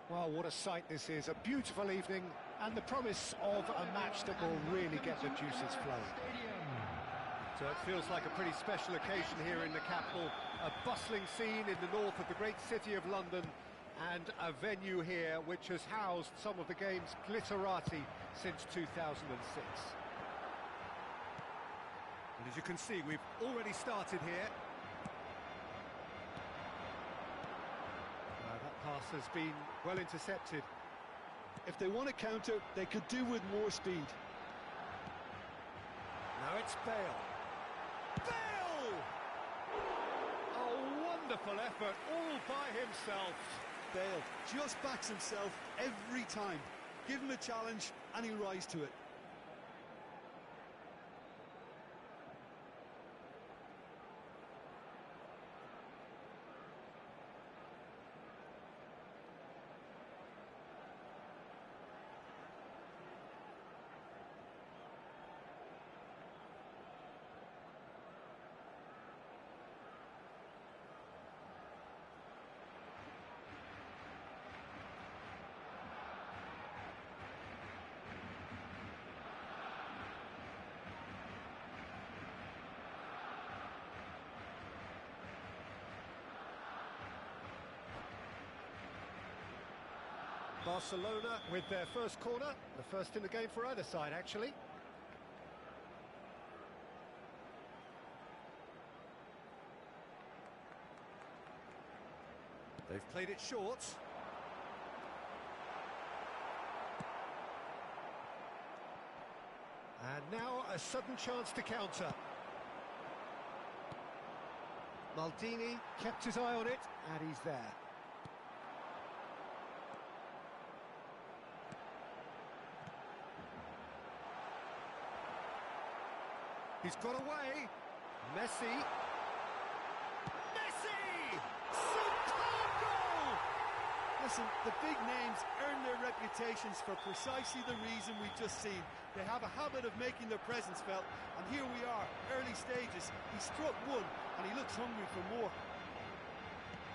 Well, what a sight this is. A beautiful evening and the promise of a match that will really get the juices flowing. So it feels like a pretty special occasion here in the capital. A bustling scene in the north of the great city of London, and a venue here which has housed some of the game's glitterati since 2006. And as you can see, we've already started here. That pass has been well intercepted. If they want to counter, they could do with more speed. Now it's Bale. Bale! A wonderful effort all by himself. Bale just backs himself every time. Give him a challenge and he'll rise to it. Barcelona with their first corner, the first in the game for either side, actually. They've played it short. And now a sudden chance to counter. Maldini kept his eye on it, and he's there. He's got away. Messi. Messi! Superb goal! Listen, the big names earn their reputations for precisely the reason we've just seen. They have a habit of making their presence felt, and here we are, early stages. He struck one, and he looks hungry for more.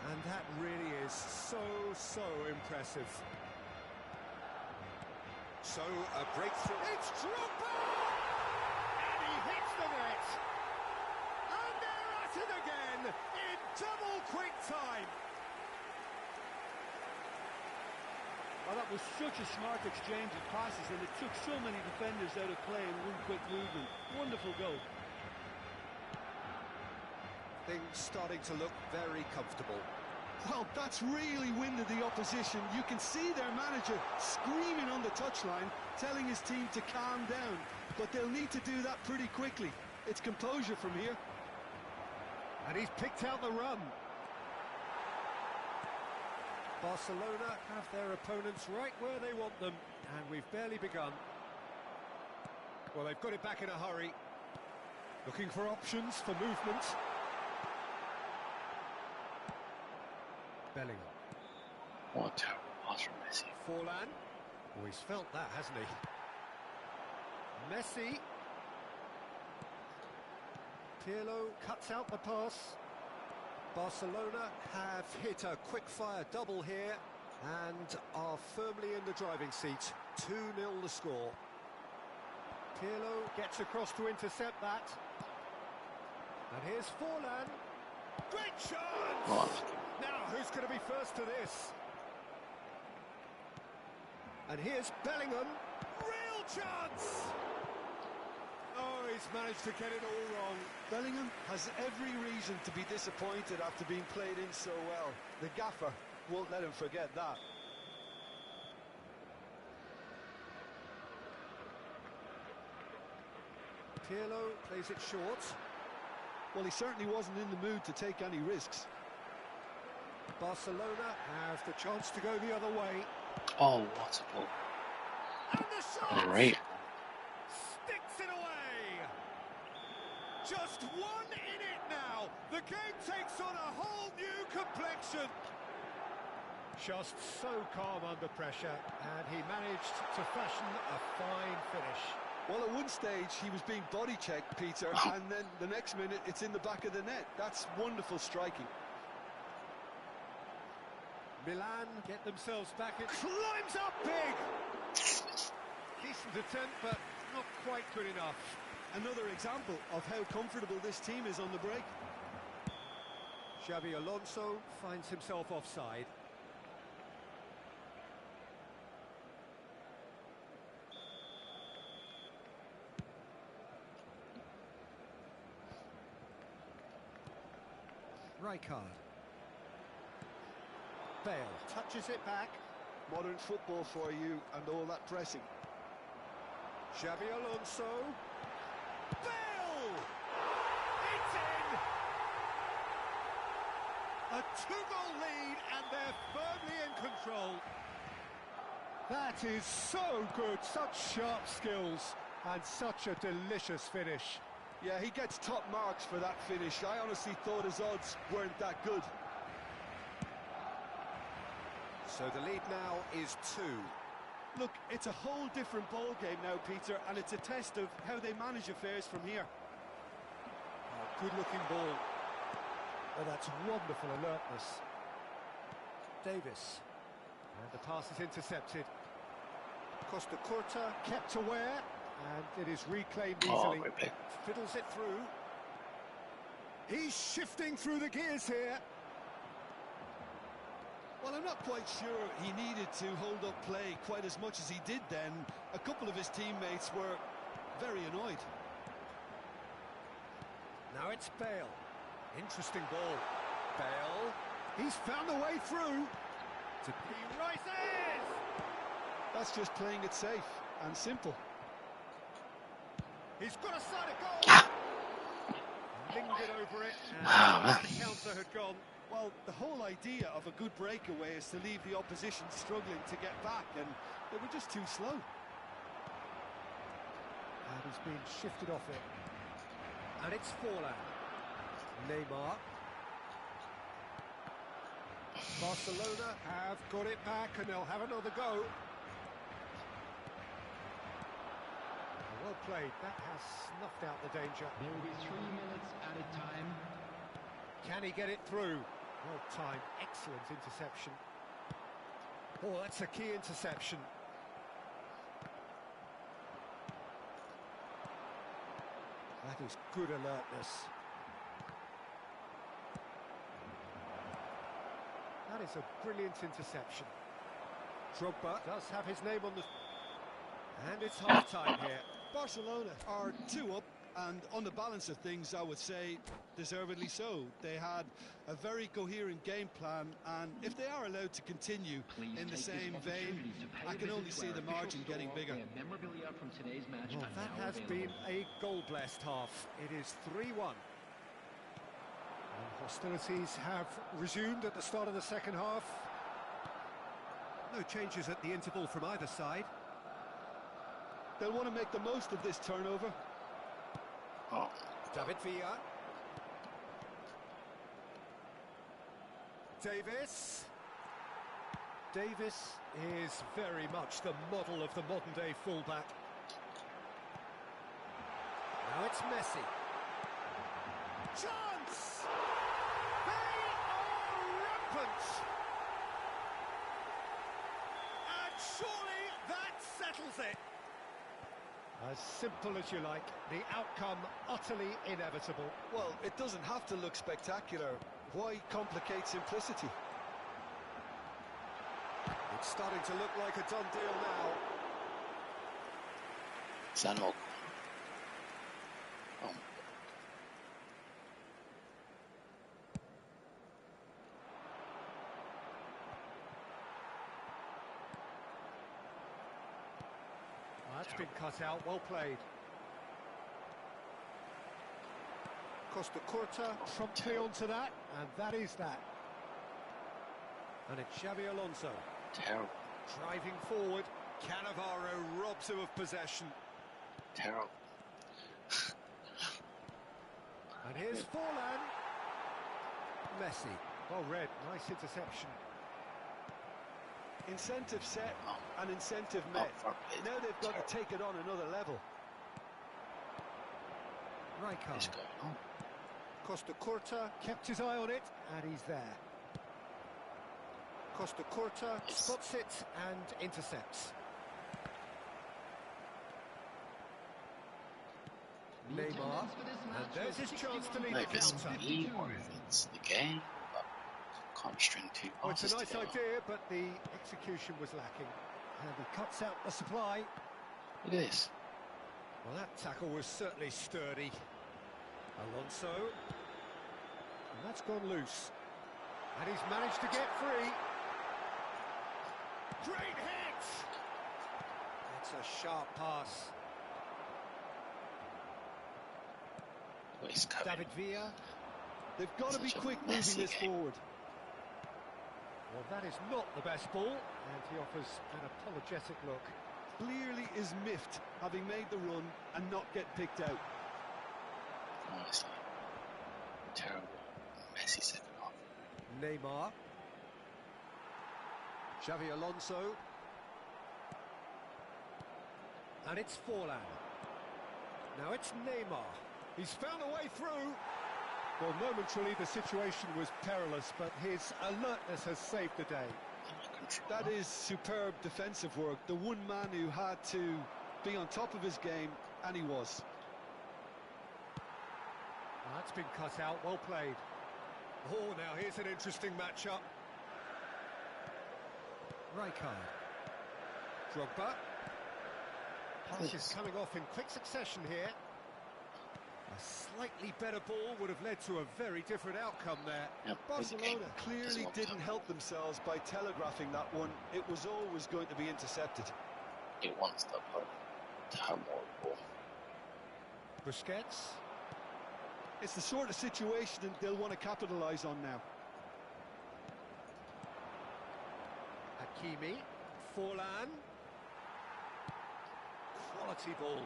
And that really is so impressive. So, a breakthrough. It's Drogba! Hits the net, and they're at it again in double quick time. Well, that was such a smart exchange of passes, and it took so many defenders out of play in one quick movement. Wonderful goal. Things starting to look very comfortable. Well, that's really winded the opposition. You can see their manager screaming on the touchline, telling his team to calm down. But they'll need to do that pretty quickly. It's composure from here. And he's picked out the run. Barcelona have their opponents right where they want them, and we've barely begun. Well, they've got it back in a hurry. Looking for options for movement. Bellingham. What a terrible pass from Messi. Forlan. Oh, he's felt that, hasn't he? Messi. Pirlo cuts out the pass. Barcelona have hit a quick-fire double here and are firmly in the driving seat. 2-0 the score. Pirlo gets across to intercept that. And here's Forlan. Great chance! What? Now, who's going to be first to this? And here's Bellingham. Real chance! Oh, he's managed to get it all wrong. Bellingham has every reason to be disappointed after being played in so well. The gaffer won't let him forget that. Pirlo plays it short. Well, he certainly wasn't in the mood to take any risks. Barcelona have the chance to go the other way. Oh, what a ball. And the shot! Great. Sticks it away! Just one in it now. The game takes on a whole new complexion. Just so calm under pressure, and he managed to fashion a fine finish. Well, at one stage, he was being body-checked, Peter, and then the next minute, it's in the back of the net. That's wonderful striking. Milan get themselves back. It climbs up big. Decent attempt, but not quite good enough. Another example of how comfortable this team is on the break. Xabi Alonso finds himself offside. Rijkaard. Bale touches it back. Modern football for you and all that pressing. Xabi Alonso. Bale! It's in! A two-goal lead and they're firmly in control. That is so good, such sharp skills and such a delicious finish. Yeah, he gets top marks for that finish. I honestly thought his odds weren't that good. So the lead now is 2. Look, it's a whole different ball game now, Peter, and it's a test of how they manage affairs from here. Oh, good-looking ball. Oh, that's wonderful alertness. Davis. And the pass is intercepted. Costa Curta kept aware, and it is reclaimed easily. Fiddles it through. He's shifting through the gears here. Well, I'm not quite sure he needed to hold up play quite as much as he did then. A couple of his teammates were very annoyed. Now it's Bale. Interesting ball. Bale. He's found a way through. He rises! That's just playing it safe and simple. He's got a side of goal. Lingered over it, and the counter had gone. Well, the whole idea of a good breakaway is to leave the opposition struggling to get back, and they were just too slow. And he's been shifted off it. And it's Forlan. Neymar. Barcelona have got it back, and they'll have another go. Well played. That has snuffed out the danger. There will be 3 minutes added time. Can he get it through? Well timed, excellent interception. Oh, that's a key interception. That is good alertness. That is a brilliant interception. Drogba does have his name on the... And it's half-time here. Barcelona are 2 up, and on the balance of things, I would say deservedly so. They had a very coherent game plan, and if they are allowed to continue in the same vein, I can only see the margin getting bigger. Well, that has been a goal-blessed half. It is 3-1. And hostilities have resumed at the start of the second half. No changes at the interval from either side. They'll want to make the most of this turnover. Oh. David Villa. Davis. Davis is very much the model of the modern-day fullback. Now it's Messi. Chance! They are rampant! And surely that settles it. As simple as you like, the outcome utterly inevitable. Well, it doesn't have to look spectacular. Why complicate simplicity? It's starting to look like a done deal now. Sanok. Oh. That's been cut out, well played. Costa Curta promptly onto that, and that is that. And it's Xabi Alonso. Terrible. Driving forward, Cannavaro robs him of possession. Terrible. And here's Forlan. Messi. Well read, nice interception. Incentive set and incentive met. Now they've got to take it on another level. Rijkaard. Costa Curta kept his eye on it, and he's there. Costa Curta spots it and intercepts. Neymar, and there's his chance to lead the counter. Maybe or if it's the game, but can't string two Oh, it's passes a nice together. idea, but the execution was lacking. And he cuts out the supply. Look at this. Well, that tackle was certainly sturdy. Alonso. And that's gone loose. And he's managed to get free. Great hit! It's a sharp pass. What is coming? David Villa. They've got to be Such a quick messy moving this game. forward. Well, that is not the best ball. And he offers an apologetic look. Clearly is miffed, having made the run and not get picked out. Honestly, terrible, messy second half. Neymar. Xavi Alonso. And it's Forlan. Now it's Neymar. He's found a way through. Well, momentarily the situation was perilous, but his alertness has saved the day. That is superb defensive work. The one man who had to be on top of his game, and he was. Well, that's been cut out, well played. Oh, now here's an interesting matchup. Rijkaard. Drogba. Pass is coming off in quick succession here. A slightly better ball would have led to a very different outcome there. Yep, Barcelona clearly didn't help themselves by telegraphing that one. It was always going to be intercepted. It wants the opponent to have more ball. Busquets. It's the sort of situation that they'll want to capitalise on now. Hakimi. Forlan. Quality ball.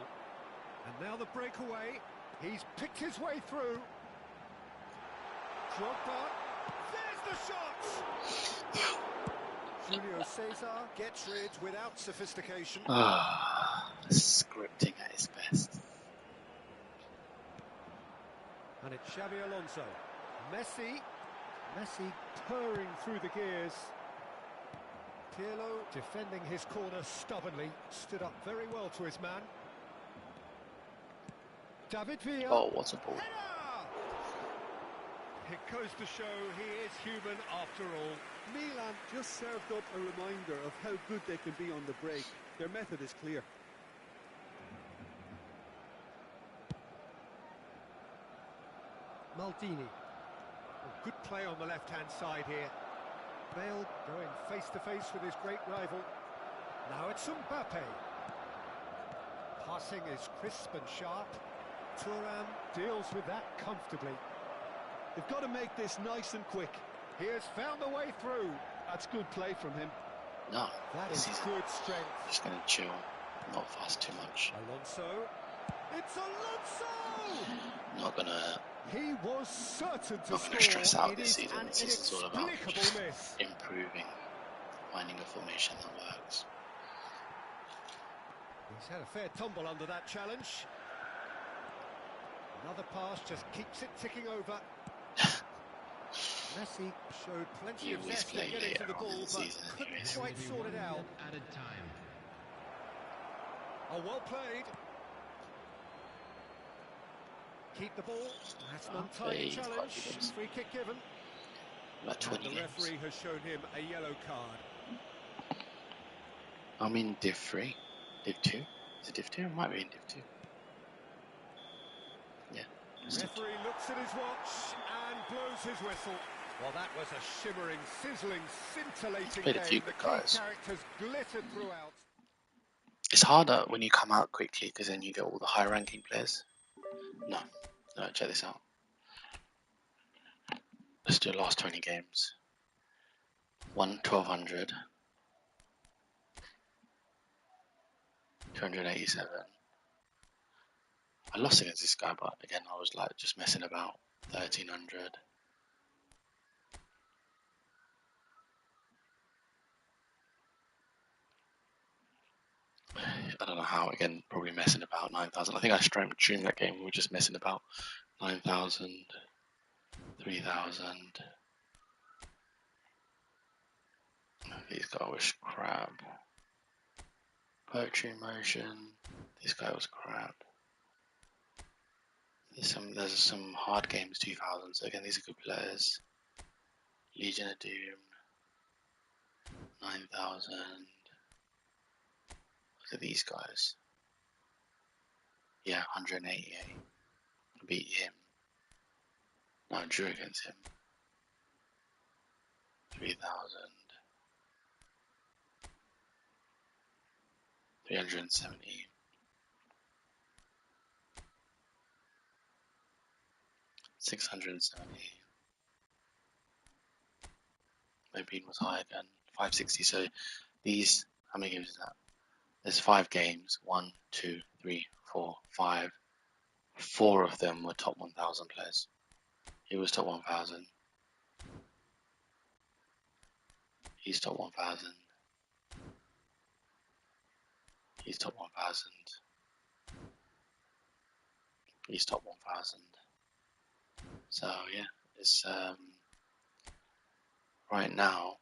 And now the breakaway. He's picked his way through. Drogba. There's the shot! Julio Cesar gets rid without sophistication. Scripting at its best. And it's Xavi Alonso. Messi purring through the gears. Pirlo defending his corner stubbornly. Stood up very well to his man. David Villa. Oh, what a ball. Header! It goes to show he is human after all. Milan just served up a reminder of how good they can be on the break. Their method is clear. Maldini. A good play on the left-hand side here. Bale going face-to-face with his great rival. Now it's Mbappe. Passing is crisp and sharp. Thuram deals with that comfortably. They've got to make this nice and quick. He has found a way through. That's good play from him. No, That this is is good strength. just going to chill, not fast too much. Alonso. It's Alonso! Not going to He was certain to Not score. gonna stress out It this is season. an This is all about inexplicable miss. improving, finding a formation that works. He's had a fair tumble under that challenge. Another pass just keeps it ticking over. Messi showed plenty He of always zest in play getting to later the on ball, in the but season couldn't anyways. quite sort it out. Added time. Oh, well played. Keep the ball. That's an untidy He's quite challenge. good. Free kick given. About And 20 the games. referee has shown him a yellow card. I'm in Div 3. Div 2? Is it Div 2? It might be in Div 2. Yeah. it's Div 2. Referee looks at his watch and blows his whistle. Well, that was a shimmering, sizzling, scintillating Played a game. few The good key guys. characters glittered throughout. It's harder when you come out quickly because then you get all the high ranking players. No, check this out. Let's do the last 20 games. 1200. 287. I lost against this guy, but again, I was like just messing about. 1300. I don't know how, again, probably messing about. 9,000. I think I streamed that game, we were just messing about. 9,000. 3,000. This guy was crap. Poetry in motion. This guy was crap. There's some hard games 2000s. Again, these are good players. Legion of Doom. 9000. Look at these guys. Yeah, 188. I beat him. No, I drew against him. 3000. 370. 670. My bean was high again. 560. So these, how many games is that? There's 5 games. 1, 2, 3, 4, 5. 4 of them were top 1000 players. He was top 1000. He's top 1000. He's top 1000. He's top 1000. So yeah, it's right now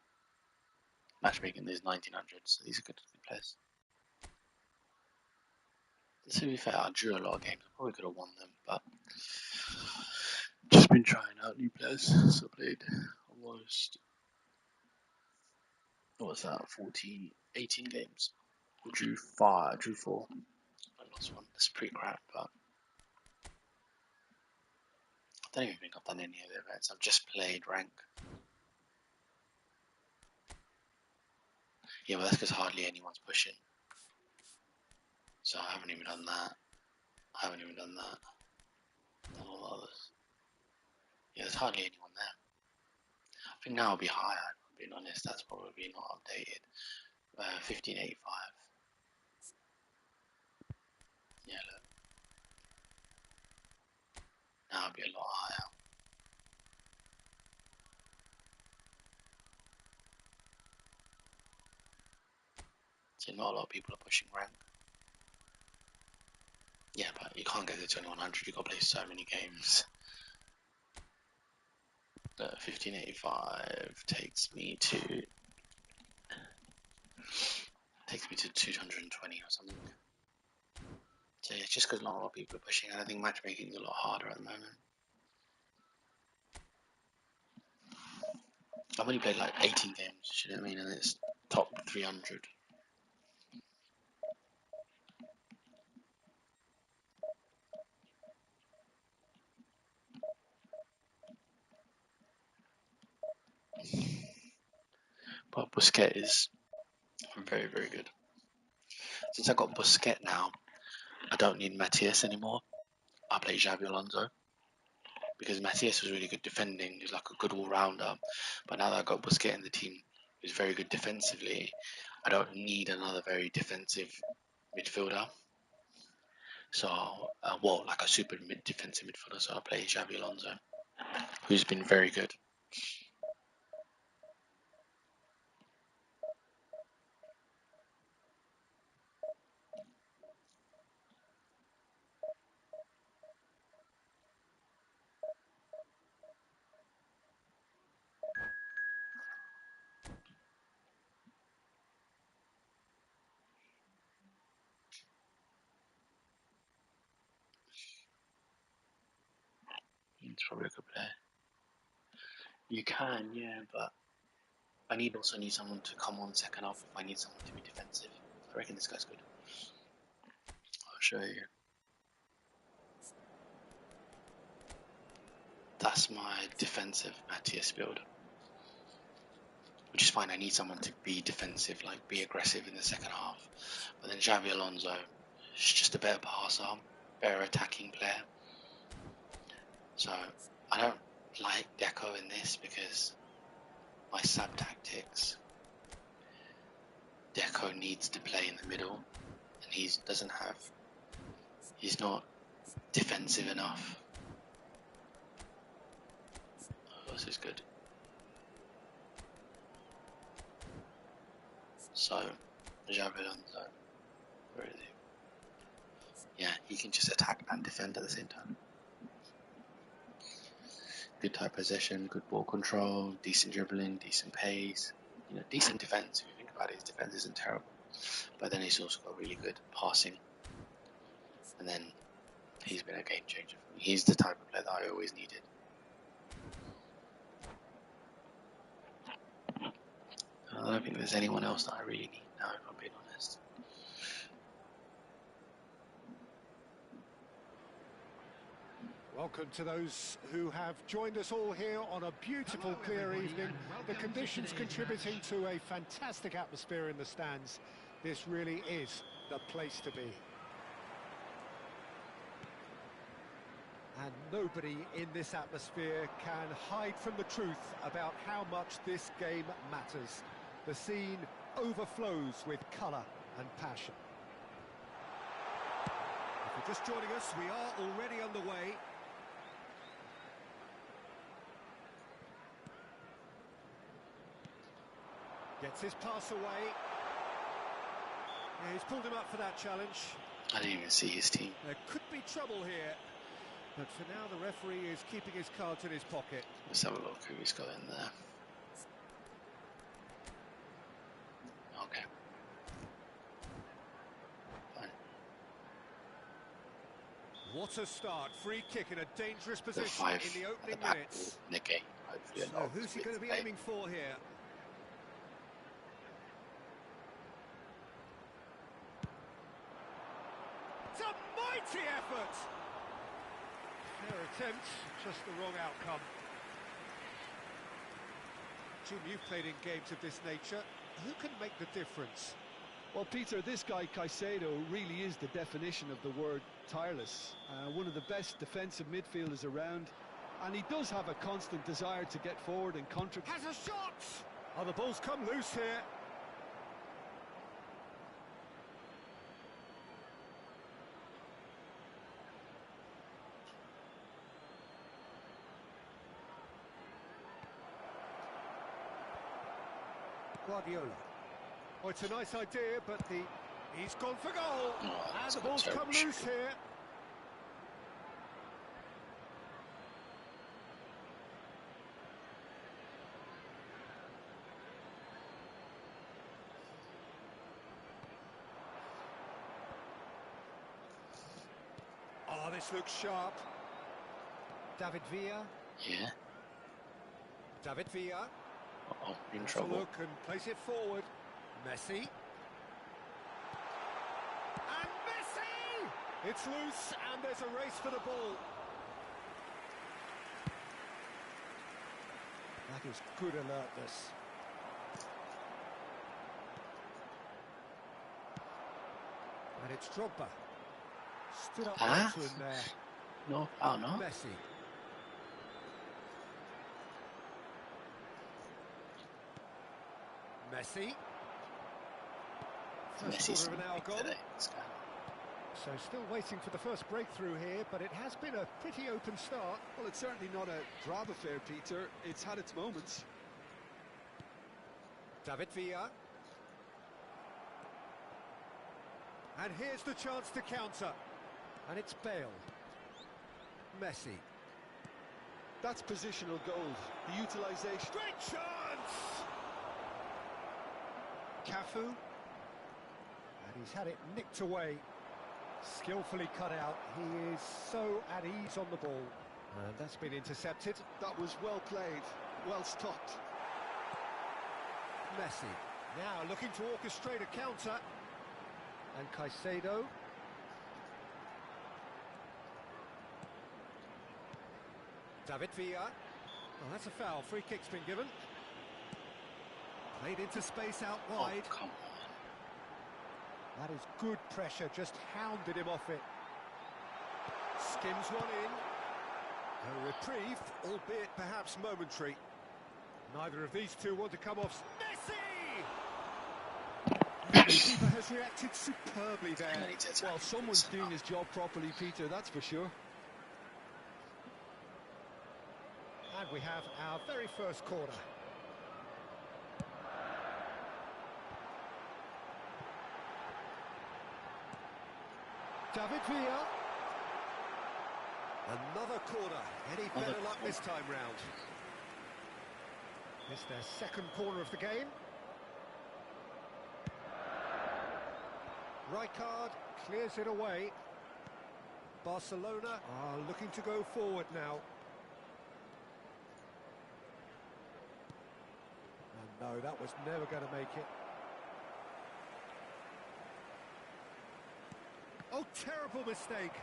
matchmaking is 1900. So these are good players. To be fair, I drew a lot of games. I probably could have won them, but just been trying out new players. So I played almost, what was that, 18 games. I drew 5, I drew 4. I lost one. That's pretty crap, but I don't even think I've done any of the events. I've just played rank. Yeah, well that's because hardly anyone's pushing. So I haven't even done that. Done all the others. Yeah, there's hardly anyone there. I think now it'll be higher, being honest. That's probably not updated. 1585. Yeah, look. Now it'll be a lot higher. So not a lot of people are pushing rank. Yeah, but you can't get to 2100. You've got to play so many games. 1585 takes me to 220 or something. So yeah, it's just because not a lot of people are pushing, and I think matchmaking is a lot harder at the moment. I've only played like 18 games, you know what I mean, and it's top 300. But Busquets is very, very good. Since I got Busquets now, I don't need Matias anymore. I play Xabi Alonso because Matias was really good defending. He's like a good all-rounder. But now that I got Busquets in the team, who's very good defensively, I don't need another very defensive midfielder. So, like a super defensive midfielder. So I play Xabi Alonso, who's been very good. He's probably a good player. You can, yeah, but I also need someone to come on second half if I need someone to be defensive. I reckon this guy's good. I'll show you. That's my defensive Matias build. Which is fine, I need someone to be defensive, like be aggressive in the second half. But then Xabi Alonso is just a better passer, better attacking player. So I don't like Deco in this because my sub tactics, Deco needs to play in the middle and he's not defensive enough. Oh, this is good. So Xabi Alonso, where is he? Yeah, he can just attack and defend at the same time. Good tight possession, good ball control, decent dribbling, decent pace. decent defense. If you think about it, his defense isn't terrible, but then he's also got really good passing, and then he's been a game changer for me. He's the type of player that I always needed. I don't think there's anyone else that I really need now, if I'm being honest. Welcome to those who have joined us all here on a beautiful, clear evening. The conditions contributing to a fantastic atmosphere in the stands. This really is the place to be. And nobody in this atmosphere can hide from the truth about how much this game matters. The scene overflows with colour and passion. If you're just joining us, we are already underway. Gets his pass away. Yeah, he's pulled him up for that challenge. I didn't even see his team. There could be trouble here. But for now, the referee is keeping his cards in his pocket. Let's have a look who he's got in there. Okay. Fine. What a start. Free kick in a dangerous The position 5 in the at opening the back minutes. will negate, hopefully, a So lot of who's he his going to be play. aiming for here? It's a mighty effort! Fair attempt, just the wrong outcome. Jim, you've played in games of this nature. Who can make the difference? Well, Peter, this guy Caicedo really is the definition of the word tireless. One of the best defensive midfielders around, and he does have a constant desire to get forward and contribute. Has a shot! Oh, the ball's come loose here. Guardiola. Oh, it's a nice idea, but he's gone for goal. Oh, And that's the a ball's terrible come loose shot. here. Oh, this looks sharp. David Villa. Yeah. David Villa. Uh-oh, in Has a trouble. look and plays it forward. Messi. And Messi! It's loose and there's a race for the ball. That is good alertness. And it's Drogba. Stood up Ah? to him there. No, oh no. Messi. Messi. First Messi's quarter of an hour gone. today. This guy. So still waiting for the first breakthrough here, but it has been a pretty open start. Well, it's certainly not a drab affair, Peter. It's had its moments. David Villa. And here's the chance to counter. And it's Bale. Messi. That's positional gold. The utilisation. Great chance! Cafu. And he's had it nicked away. Skillfully cut out. He is so at ease on the ball. And that's been intercepted. That was well played, well stopped. Messi. Now looking to orchestrate a counter. And Caicedo. David Villa. Oh, that's a foul. Free kick's been given. Played into space out wide. Oh, come on. That is good pressure, just hounded him off it. Skims one in. A reprieve, albeit perhaps momentary. Neither of these two want to come off. Messi! The keeper has reacted superbly there. I need to attack Well, him someone's somehow. doing his job properly, Peter, that's for sure. And we have our very first corner. David Villa. Another corner. Any better luck this time round? It's their second corner of the game. Rijkaard clears it away. Barcelona are looking to go forward now. And no, that was never going to make it. Oh, terrible mistake.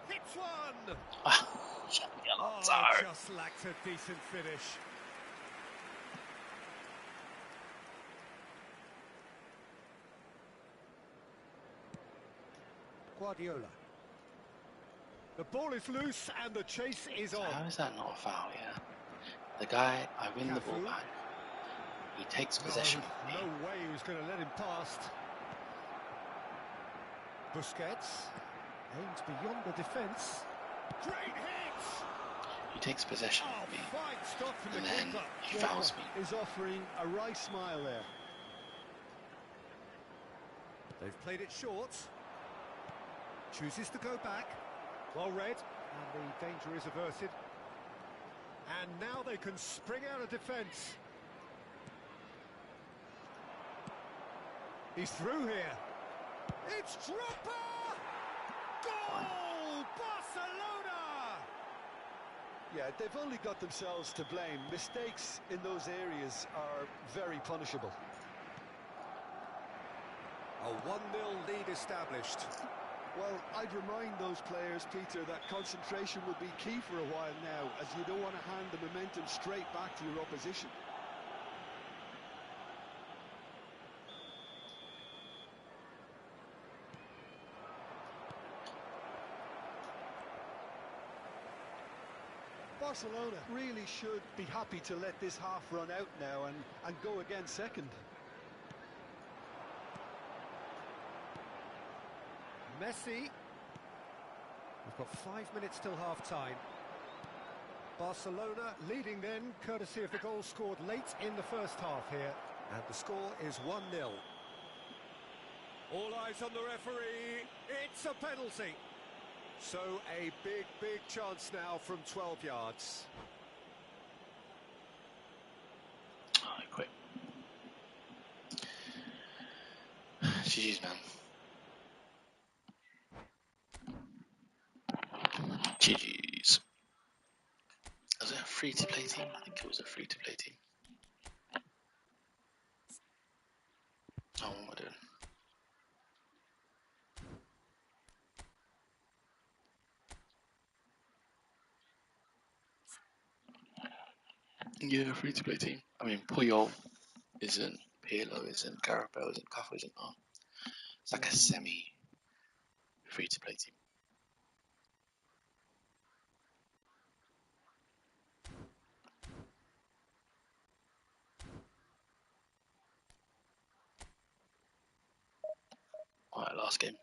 Hits one! Oh, just lacked a decent finish. Guardiola. The ball is loose and the chase is on. How is that not a foul, yeah? The guy, I win the ball back. He takes possession of me. No way he was going to let him past. Busquets aims beyond the defence. Great hit! He takes possession of me, Fine stop from and the then keeper. he fouls me. Is offering a wry smile there. They've played it short. Chooses to go back. Well read, and the danger is averted. And now they can spring out of defence. He's through here. It's Dropper! Goal! Barcelona! Yeah, they've only got themselves to blame. Mistakes in those areas are very punishable. A 1-0 lead established. Well, I'd remind those players, Peter, that concentration will be key for a while now, as you don't want to hand the momentum straight back to your opposition. Barcelona really should be happy to let this half run out now and go again second. Messi. We've got 5 minutes till half-time. Barcelona leading then, courtesy of the goal scored late in the first half here. And the score is 1-0. All eyes on the referee. It's a penalty. So a big chance now from 12 yards. Oh, I quit. GG's, man. GG's. Was it a free-to-play team? I think it was a free-to-play team. Oh, what am I doing? Yeah, free-to-play team. I mean, Puyol isn't, Pirlo isn't, Gareth Bale isn't, Cafu isn't. Oh, it's like a semi-free-to-play team. Alright, last game.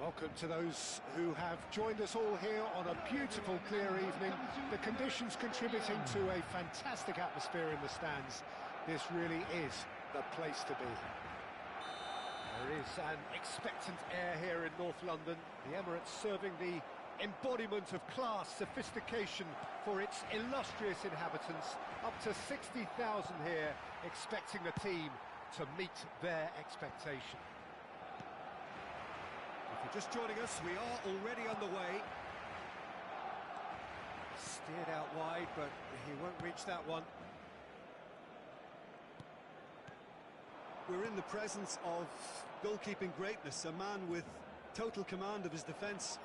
Welcome to those who have joined us all here on a beautiful, clear evening. The conditions contributing to a fantastic atmosphere in the stands. This really is the place to be. There is an expectant air here in North London. The Emirates serving the embodiment of class, sophistication for its illustrious inhabitants. Up to 60,000 here, expecting the team to meet their expectation. If you're just joining us, we are already underway. Steered out wide, but he won't reach that one. We're in the presence of goalkeeping greatness, a man with total command of his defence.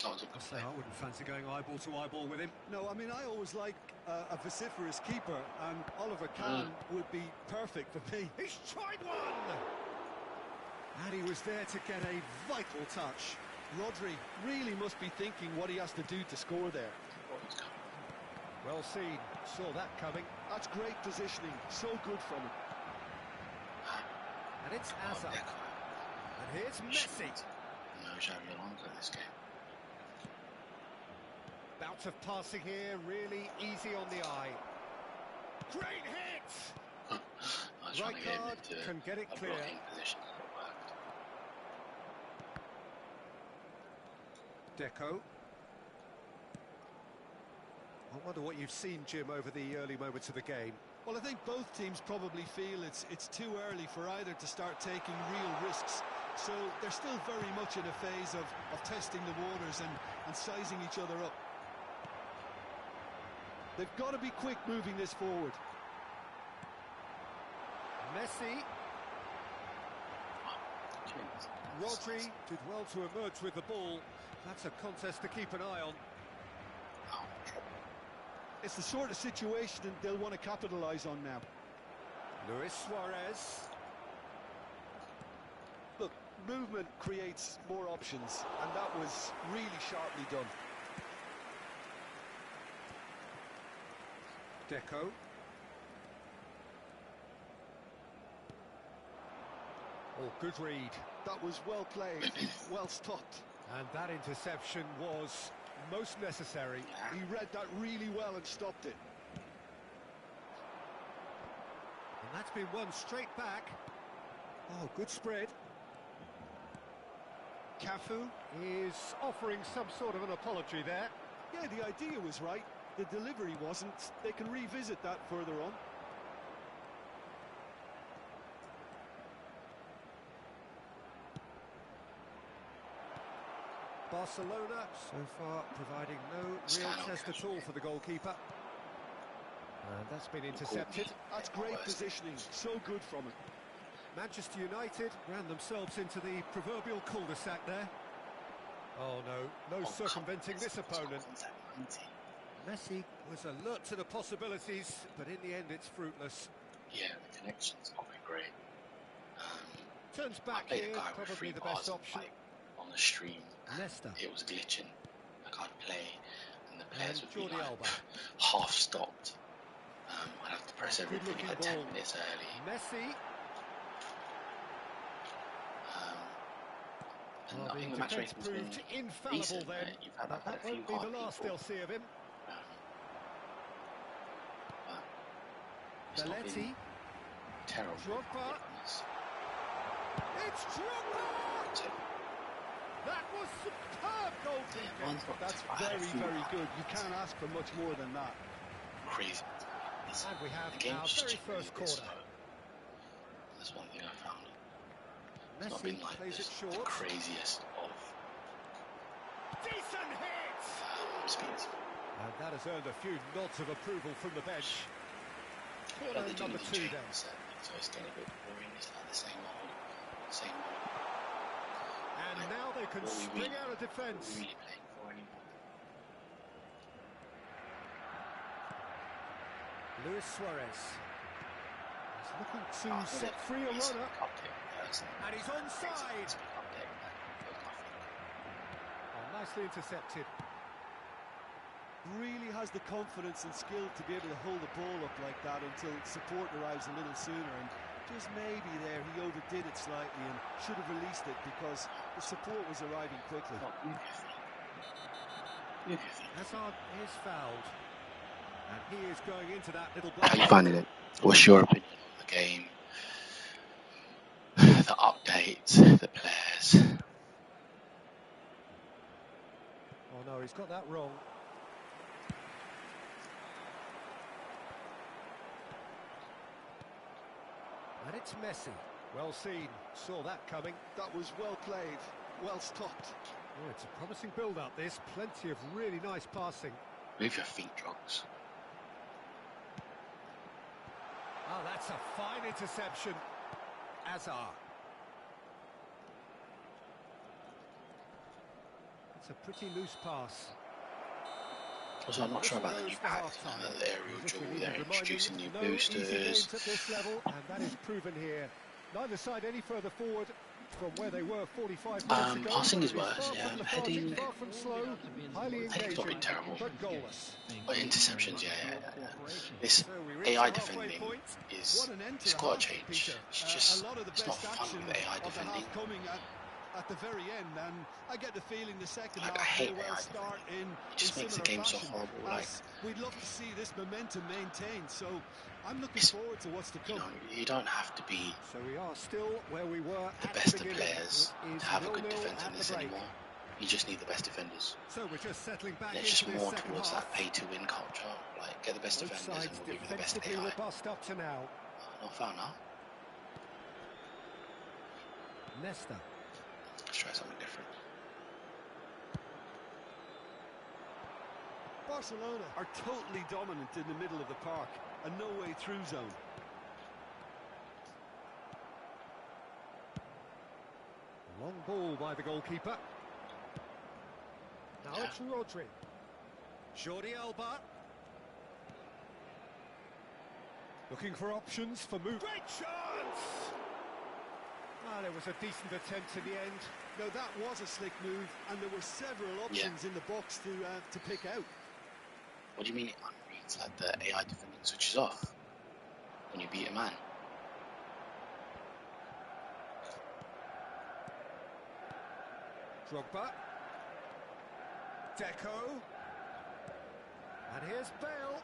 That was a good play. I wouldn't fancy going eyeball to eyeball with him. No, I mean, I always like a vociferous keeper, and Oliver Kahn would be perfect for me. He's tried one! And he was there to get a vital touch. Rodri really must be thinking what he has to do to score there. Well seen, saw that coming. That's great positioning, so good from him. And it's Hazard. And here's Messi. No Xavi Alonso in this game. Bout of passing here, really easy on the eye. Great hit! I was trying Right to get him card, into can get it a clear. blocking position and it worked. Deco. I wonder what you've seen, Jim, over the early moments of the game. Well, I think both teams probably feel it's too early for either to start taking real risks. So they're still very much in a phase of testing the waters and sizing each other up. They've got to be quick moving this forward. Messi. Rodri did well to emerge with the ball. That's a contest to keep an eye on. Oh, trouble. It's the sort of situation they'll want to capitalise on now. Luis Suarez. Look, movement creates more options, and that was really sharply done. Deco. Oh, good read. That was well played, well stopped. And that interception was most necessary. He read that really well and stopped it. And that's been won straight back. Oh, good spread. Cafu is offering some sort of an apology there. Yeah, the idea was right. The delivery wasn't. They can revisit that further on. Barcelona so far providing no real test at all for the goalkeeper. And that's been intercepted. That's great positioning, so good from him. Manchester United ran themselves into the proverbial cul-de-sac there. Oh no circumventing this opponent. Messi was alert to the possibilities, but in the end it's fruitless. Yeah, the connection's not been great. Turns I back played here, a guy with probably 3 the bars best option. like, on the stream. Leicester. It was glitching. Like I'd play, and the players would be Jordi like Alba. half stopped. I'd have to press everything Good-looking like 10 ball. minutes early. Messi. And Well, I think the the match defence rating's been proved infallible decent. then. You've had, But I've had that a few won't be hard the last people. they'll see of him. It's not been Belletti. terrible. Drogba. to be honest. It's Drogba! That was superb goalkeeping. One's got That's I had a very, few very hard good. You ones. can't ask for much more than that. Crazy. And we have The game's our just very generally first a bit corner. slow. That's one thing I found. It's not Messi been like plays it the short. craziest of Decent hit! speeds. And that has earned a few nods of approval from the bench. But Corner they do number anything 2 then. change, so it's getting a bit boring. It's like the same old. And now they can What we spring really- out of What defence. are we really playing for anymore? Luis Suarez. He's looking to Oh, set free a he's runner. up there, personally. And he's onside. He's up there, that does nothing. Oh, nicely intercepted. Really has the confidence and skill to be able to hold the ball up like that until support arrives a little sooner, and Just maybe there he overdid it slightly and should have released it because the support was arriving quickly. Hazard is fouled. And he is going into that little How black. you finding it? What's your opinion on the game? The updates, the players. Oh no, he's got that wrong. And it's Messi. Well seen. Saw that coming. That was well played, well stopped. Oh, it's a promising build-up, this. Plenty of really nice passing. Move your feet, Drugs. Oh, that's a fine interception. Hazard. It's a pretty loose pass. Also, I'm not sure about the new packs, the aerial dribble, they're introducing new boosters. At this level, and that is proven here. Neither side any further forward from where they were 45 minutes ago. Passing is worse, yeah. Heading, far from slow, highly heading's not been engaging, terrible. but goalless. But interceptions, yeah. This AI defending is, it's got to change. It's just, it's not fun with AI defending. At the very end, and I get the feeling the second Like, half I hate may well AI start in It just makes the game so horrible. Like, we'd love to see this momentum maintained, so I'm looking It's- forward to what's to you come. know, you don't have to be So we are still where we were the at best the of beginning. players It is to have a good 0-0 defense in at the this break. anymore. You just need the best defenders. So we're just settling back And it's just into this more second towards half. that pay-to-win culture. Like, get the best Both defenders sides and we'll give you the best defensively AI. robust up to now. Not foul now. Nesta. Let's try something different. Barcelona are totally dominant in the middle of the park, a no-way through zone. Long ball by the goalkeeper. Now Yeah. it's Rodri. Jordi Alba. Looking for options for move. Great chance! Ah, there was a decent attempt in the end. No, that was a slick move, and there were several options in the box to pick out. What do you mean it unreads? Like the AI defending switches off when you beat a man? Drogba. Deco. And here's Bale.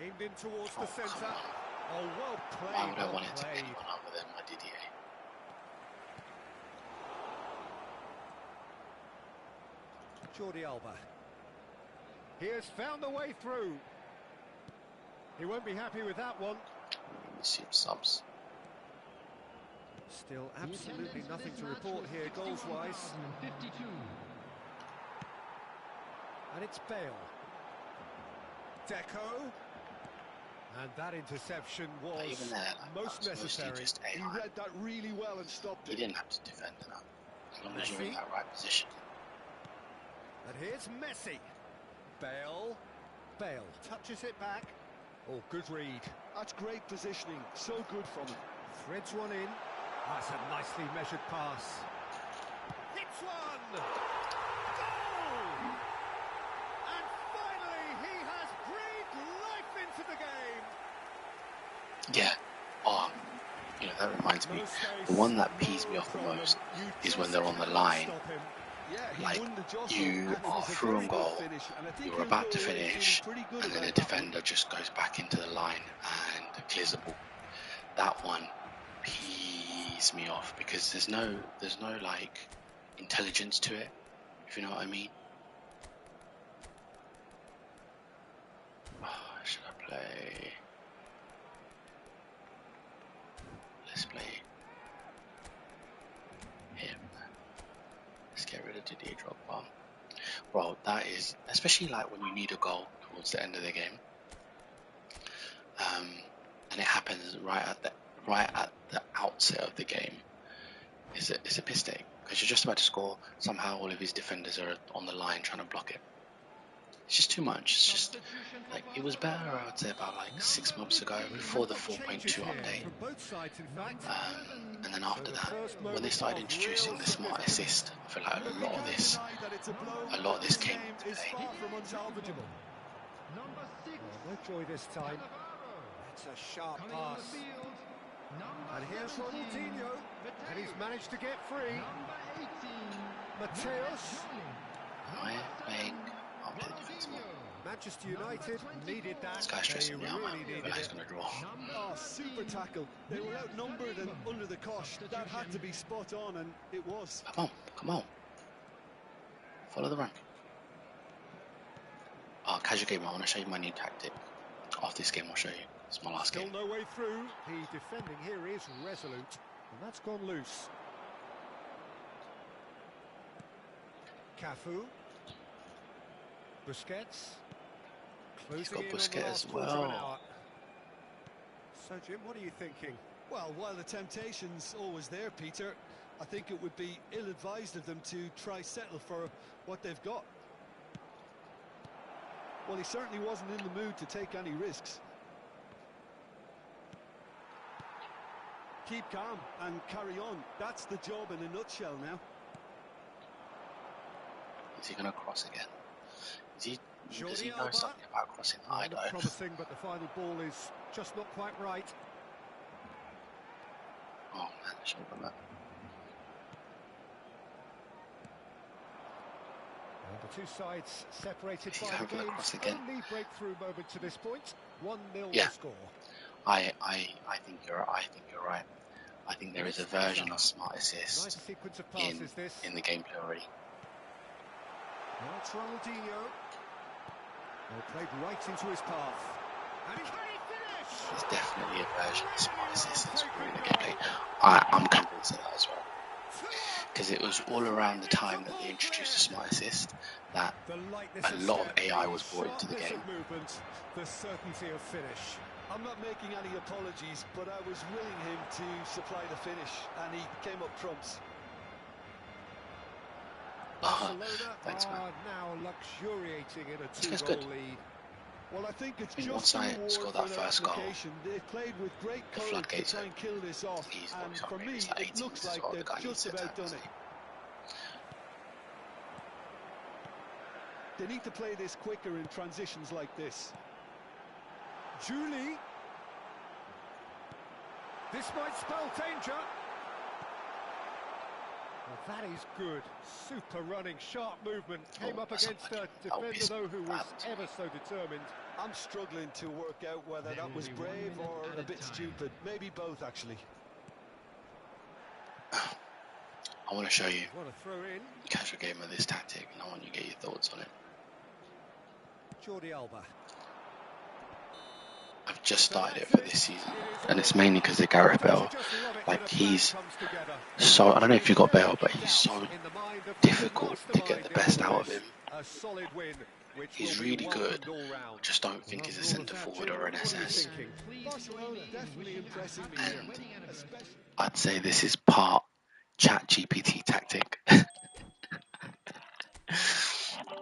Aimed in towards the Come centre. on. Oh, well Why played, would I well want it to be played. anyone other than my Didier? Jordi Alba. He has found a way through. He won't be happy with that one. Let me see subs. Still absolutely nothing to report here goals-wise. 52. And it's Bale. Deco. And that interception was Even there, like, most that was mostly necessary. just He AI. read that really well and stopped You it. didn't have to defend that. As long as you're in Messi. that right position. And here's Messi. Bale. Bale touches it back. Oh, good read. That's great positioning, so good from him. Threads one in. That's a nicely measured pass. Hits one! Goal! And finally, he has breathed life into the game. Yeah. Oh, you know, that reminds me. The one that pees me off the most is when they're on the line. Yeah, he Like, wouldn't adjust you and it are was a through very on good goal, finish, and I think you're he'll about to go away finish, feeling pretty good and then about the that one. defender just goes back into the line and clears the ball. That one pees me off because there's no like intelligence to it, if you know what I mean. Oh, should I play? Let's play him. Let's get rid of Didier Drogba. Well, that is, especially like when you need a goal towards the end of the game, and it happens right at the outset of the game. It's a piss take because you're just about to score. Somehow, all of his defenders are on the line trying to block it. It's just too much. It's just like it was better, I would say, about like 6 months ago before the 4.2 update. From both sides, in fact. And then after that, when they started introducing the smart assist, I feel like a lot of this came into play. Far from unsalvageable. Number 6. No joy this time. It's a sharp Coming on the pass. field, number And here's 17, Ronaldinho. And he's Mateus. managed to get free. Number 18, Mateus. Why playing after the defense ball? Manchester United needed that. This guy's They stressing me out, man. really I needed realise he's it. going to draw. Oh, super tackle. They were outnumbered and under the cosh. That had to be spot on, and it was. Come on, come on. Follow the run. Oh, casual game, I want to show you my new tactic. After this game, I'll show you. It's my last Still game. no way through. The defending here is resolute. And that's gone loose. Cafu. Busquets. He's Closing got in on the Busquets last as quarter of an well. hour. So, Jim, what are you thinking? Well, while the temptation's always there, Peter, I think it would be ill-advised of them to try settle for what they've got. Well, he certainly wasn't in the mood to take any risks. Keep calm and carry on. That's the job in a nutshell now. Is he going to cross again? Does he Jordi know Alba. something about crossing? I Looked don't. promising, but the final ball is just not quite right. Oh man, I should have done that. And the two sides separated Is he by going the for the game's cross again? only breakthrough moment to this point. 1-0 Yeah. the score. I think you're right. I think there is a version of smart Nice assist sequence of in passes this. the gameplay already. Now it's Ronaldinho. Well, played right into his path. And can he finish? There's definitely a version of smart assist that's already in the gameplay. I'm convinced of that as well. Because it was all around the time that they introduced the smart assist that The lightness a lot of step, AI was brought into the sharpness game. of movement, the certainty of finish. I'm not making any apologies, but I was willing him to supply the finish, and he came up trumps. Barcelona Thanks, man. are now luxuriating in a guy's two-goal good. lead. Well, I think it's I think just once a I reward scored for that their first goal, application. They played with great the courage to floodgates try and kill this off, He's and not for really, me, it's like it 18 looks as like well. The they've guy just needs to about attack, done doesn't it. he? They need to play this quicker in transitions like this. Julie. This might spell danger. Well, that is good. Super running, sharp movement. Came Oh, up that's against a unlucky. That would be defender, though, who was bad. ever so determined. I'm struggling to work out whether that was There will be 1 brave minute or at a a bit time. stupid. Maybe both, actually. I want to show you What a throw in. a casual game of this tactic, and I want you to get your thoughts on it. Jordi Alba. I've just started it for this season, and it's mainly because of Gareth Bale. Like, he's so, I don't know if you got Bale, but he's so difficult to get the best out of him. A solid win, which He's will be really good. welcomed all I round. just don't think he's a centre forward or an SS. Barcelona definitely impressing me here. And Especially I'd say this is part chat GPT tactic.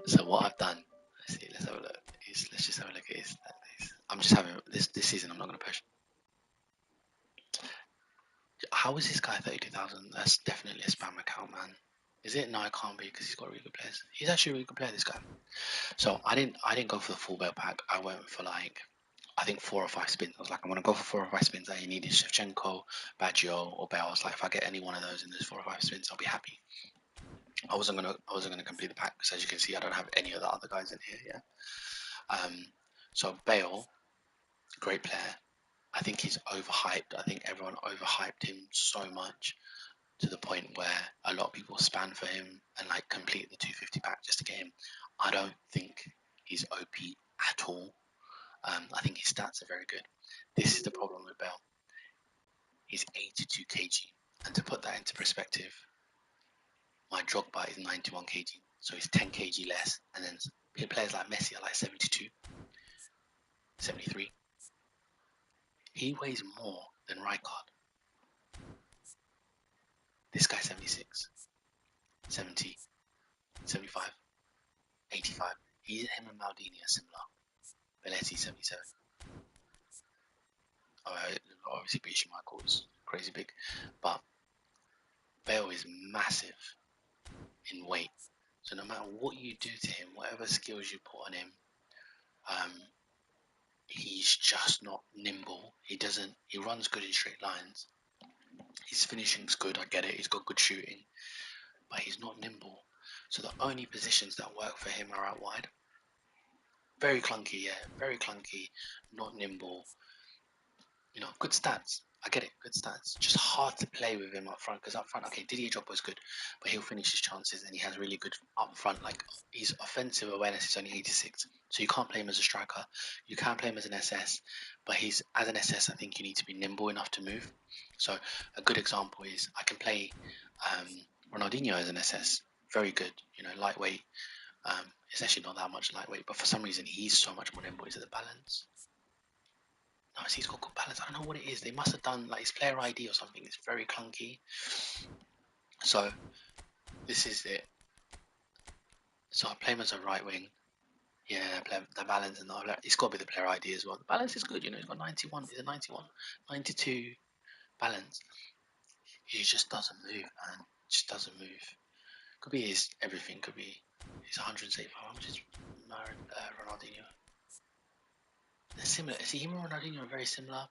So what I've done, let's have a look. Let's just have a look at this. I'm just having this season. I'm not going to push. How is this guy 32,000? That's definitely a spam account, man. Is it? No, it can't be because he's got really good players. He's actually a really good player, this guy. So I didn't go for the full Bale pack. I went for like, I think 4 or 5 spins. I was like, I'm gonna go for 4 or 5 spins. I needed Shevchenko, Baggio, or Bale. I was like, if I get any one of those in those 4 or 5 spins, I'll be happy. I wasn't gonna complete the pack because, as you can see, I don't have any of the other guys in here. Yeah. So Bale, great player. I think he's overhyped. I think everyone overhyped him so much to the point where a lot of people span for him and like complete the 250 pack just to get him. I don't think he's OP at all. I think his stats are very good. This is the problem with Bale. He's 82 kg, and to put that into perspective, my Drogba is 91 kg, so he's 10 kg less. And then players like Messi are like 72, 73. He weighs more than Rijkaard. This guy's 76, 70, 75, 85. Him and Maldini are similar. Belletti 77. Obviously, Bishi Michael is crazy big, but Bale is massive in weight. So no matter what you do to him, whatever skills you put on him, he's just not nimble. He runs good in straight lines. His finishing's good, I get it. He's got good shooting, but he's not nimble. So the only positions that work for him are out wide. Very clunky, yeah, very clunky, not nimble. Good stats. I get it, good stats. Just hard to play with him up front because up front, okay, Didier Drogba's good, but he'll finish his chances and he has really good up front. Like his offensive awareness is only 86, so you can't play him as a striker. You can play him as an SS, but as an SS, I think you need to be nimble enough to move. So a good example is I can play Ronaldinho as an SS. Very good, lightweight. It's actually not that much lightweight, but for some reason he's so much more nimble. Is it the balance? No, he's got good balance. I don't know what it is. They must have done like his player ID or something. It's very clunky. So this is it. So I play him as a right wing. Yeah, play the balance and it's got to be the player ID as well. The balance is good. He's got 91. He's a 91, 92 balance. He just doesn't move, man. Just doesn't move. Could be his everything. Could be his 175. How much is Ronaldinho? They're similar. See, him and Ronaldinho are very similar.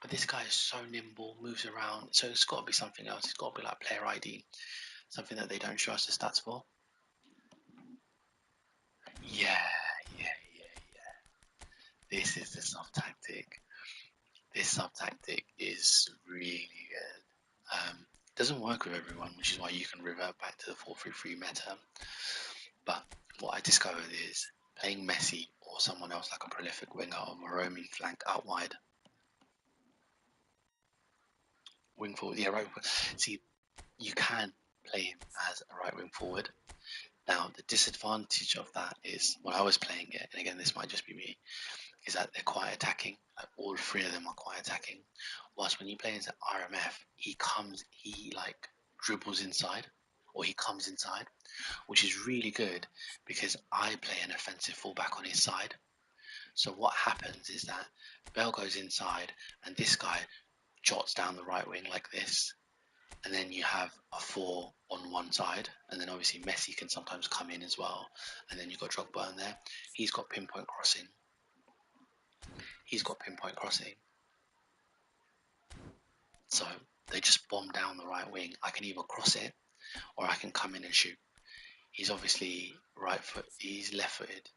But this guy is so nimble, moves around. So it's got to be something else. It's got to be like player ID, something that they don't show us the stats for. Yeah. This is the sub tactic. This sub tactic is really good. Doesn't work with everyone, which is why you can revert back to the 4-3-3 meta. But what I discovered is playing Messi or someone else like a prolific winger on a roaming flank out wide. Wing forward, yeah, right. See, you can play him as a right wing forward. Now, the disadvantage of that is when I was playing it, and again, this might just be me, is that they're quite attacking. Like all three of them are quite attacking. Whilst when you play as an RMF, he dribbles inside, or he comes inside, which is really good because I play an offensive fullback on his side. So what happens is that Bell goes inside, and this guy jots down the right wing like this, and then you have a 4 on one side, and then obviously Messi can sometimes come in as well, and then you've got Drogba in there. He's got pinpoint crossing. So they just bomb down the right wing. I can either cross it or I can come in and shoot. He's obviously he's left-footed.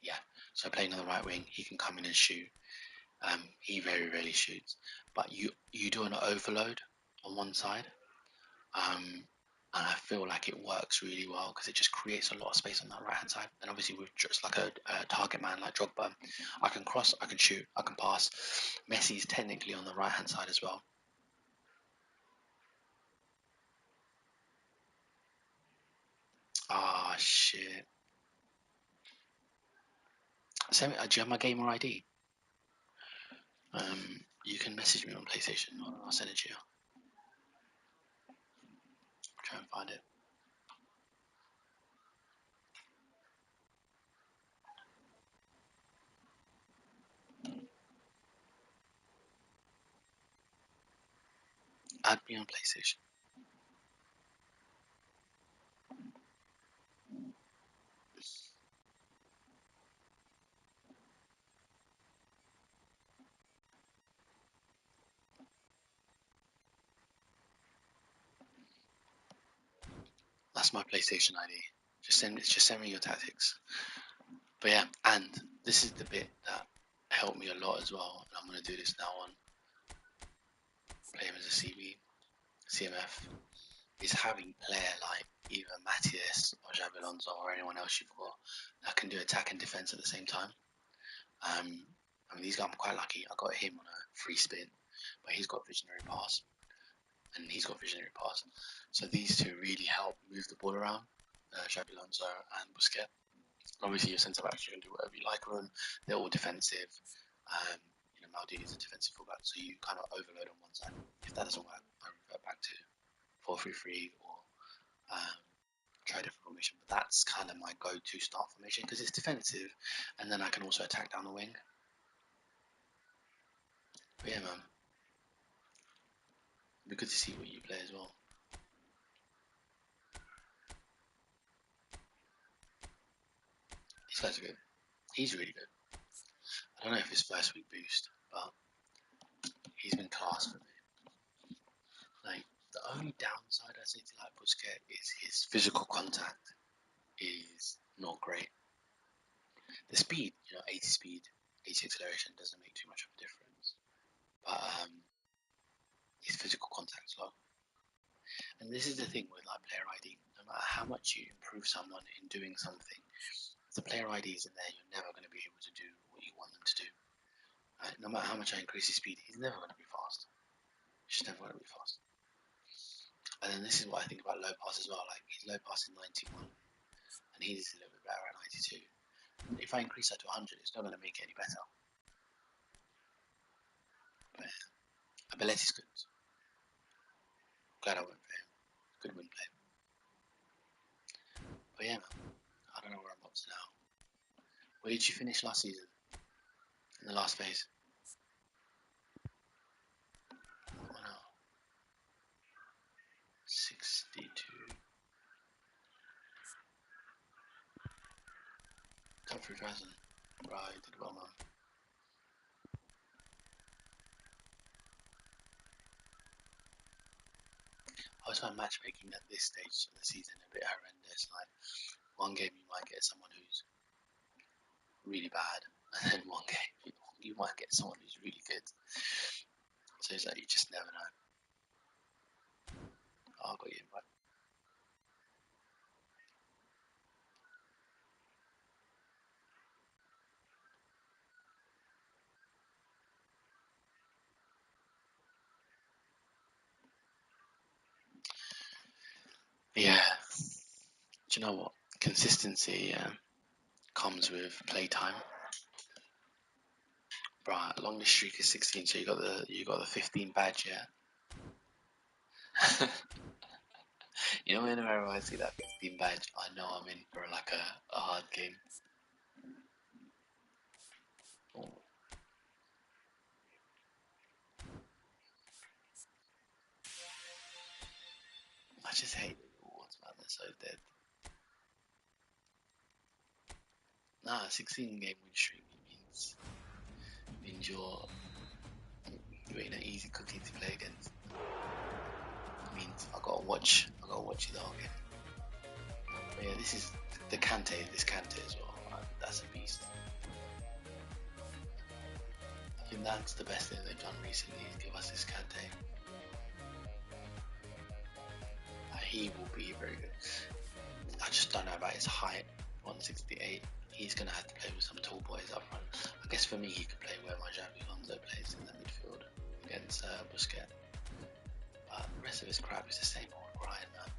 Yeah, so playing on the right wing, he can come in and shoot. He very rarely shoots, but you do an overload on one side. And I feel like it works really well because it just creates a lot of space on that right hand side. And obviously with just like a target man like Drogba, I can cross, I can shoot, I can pass. Messi's technically on the right hand side as well. Ah, shit. Send me, do you have my gamer ID? You can message me on PlayStation. I'll send it to you. Try and find it. Add me on PlayStation. That's my PlayStation ID. Just send me your tactics. But yeah, and this is the bit that helped me a lot as well. And I'm gonna do this now on play him as a CMF. Is having player like either Matthias or Xabi Alonso or anyone else you've got that can do attack and defense at the same time. I mean, these guys, I'm quite lucky. I got him on a free spin, but he's got visionary pass, and he's got visionary pass. So these two really help move the ball around, Xabi Alonso and Busquets. Obviously, your centre backs, you can do whatever you like with them. They're all defensive. Maldini is a defensive fullback, so you kind of overload on one side. If that doesn't work, I revert back to 4-3-3 or try a different formation. But that's kind of my go-to start formation because it's defensive, and then I can also attack down the wing. But yeah, man, it'd be good to see what you play as well. These guys are good. He's really good. I I don't know if it's first week boost, but he's been class for me. Like, the only downside I say to like Busquets is his physical contact is not great. The speed, 80 speed, 80 acceleration doesn't make too much of a difference. But his physical contact's low. And this is the thing with like player ID. No matter how much you improve someone in doing something, if the player ID is in there, you're never going to be able to do what you want them to do. No matter how much I increase his speed, he's never going to be fast. He's just never going to be fast. And then this is what I think about low pass as well. Like, his low pass is 91, and he's a little bit better at 92. If I increase that to 100, it's not going to make it any better. But Abele's good. Glad I went for him. Good win play. But yeah, man, I don't know where I'm up to now. Where did you finish last season? In the last phase? Oh no. 62. Top 3,000. Right, did well, man. I always find matchmaking at this stage of the season a bit horrendous. Like, one game you might get someone who's really bad, and then one game you might get someone who's really good. So it's like you just never know. Oh, I got you invite. Yeah. Do you know what? Consistency comes with playtime. Right, longest streak is 16, so you got the 15 badge, yeah. You know, whenever I see that 15 badge, I know I'm in for like a hard game. Oh. I just hate the rewards, man. They're so dead. Nah, 16 game win streak means you're in an easy cookie to play against. It means I gotta watch you the whole game. But yeah, this is this Kante as well. That's a beast. I think that's the best thing they've done recently is give us this Kante. He will be very good. I just don't know about his height, 168. He's going to have to play with some tall boys up front. I guess for me, he could play where my Xavi Alonso plays in the midfield against Busquets. But the rest of his crap is the same old grind, man.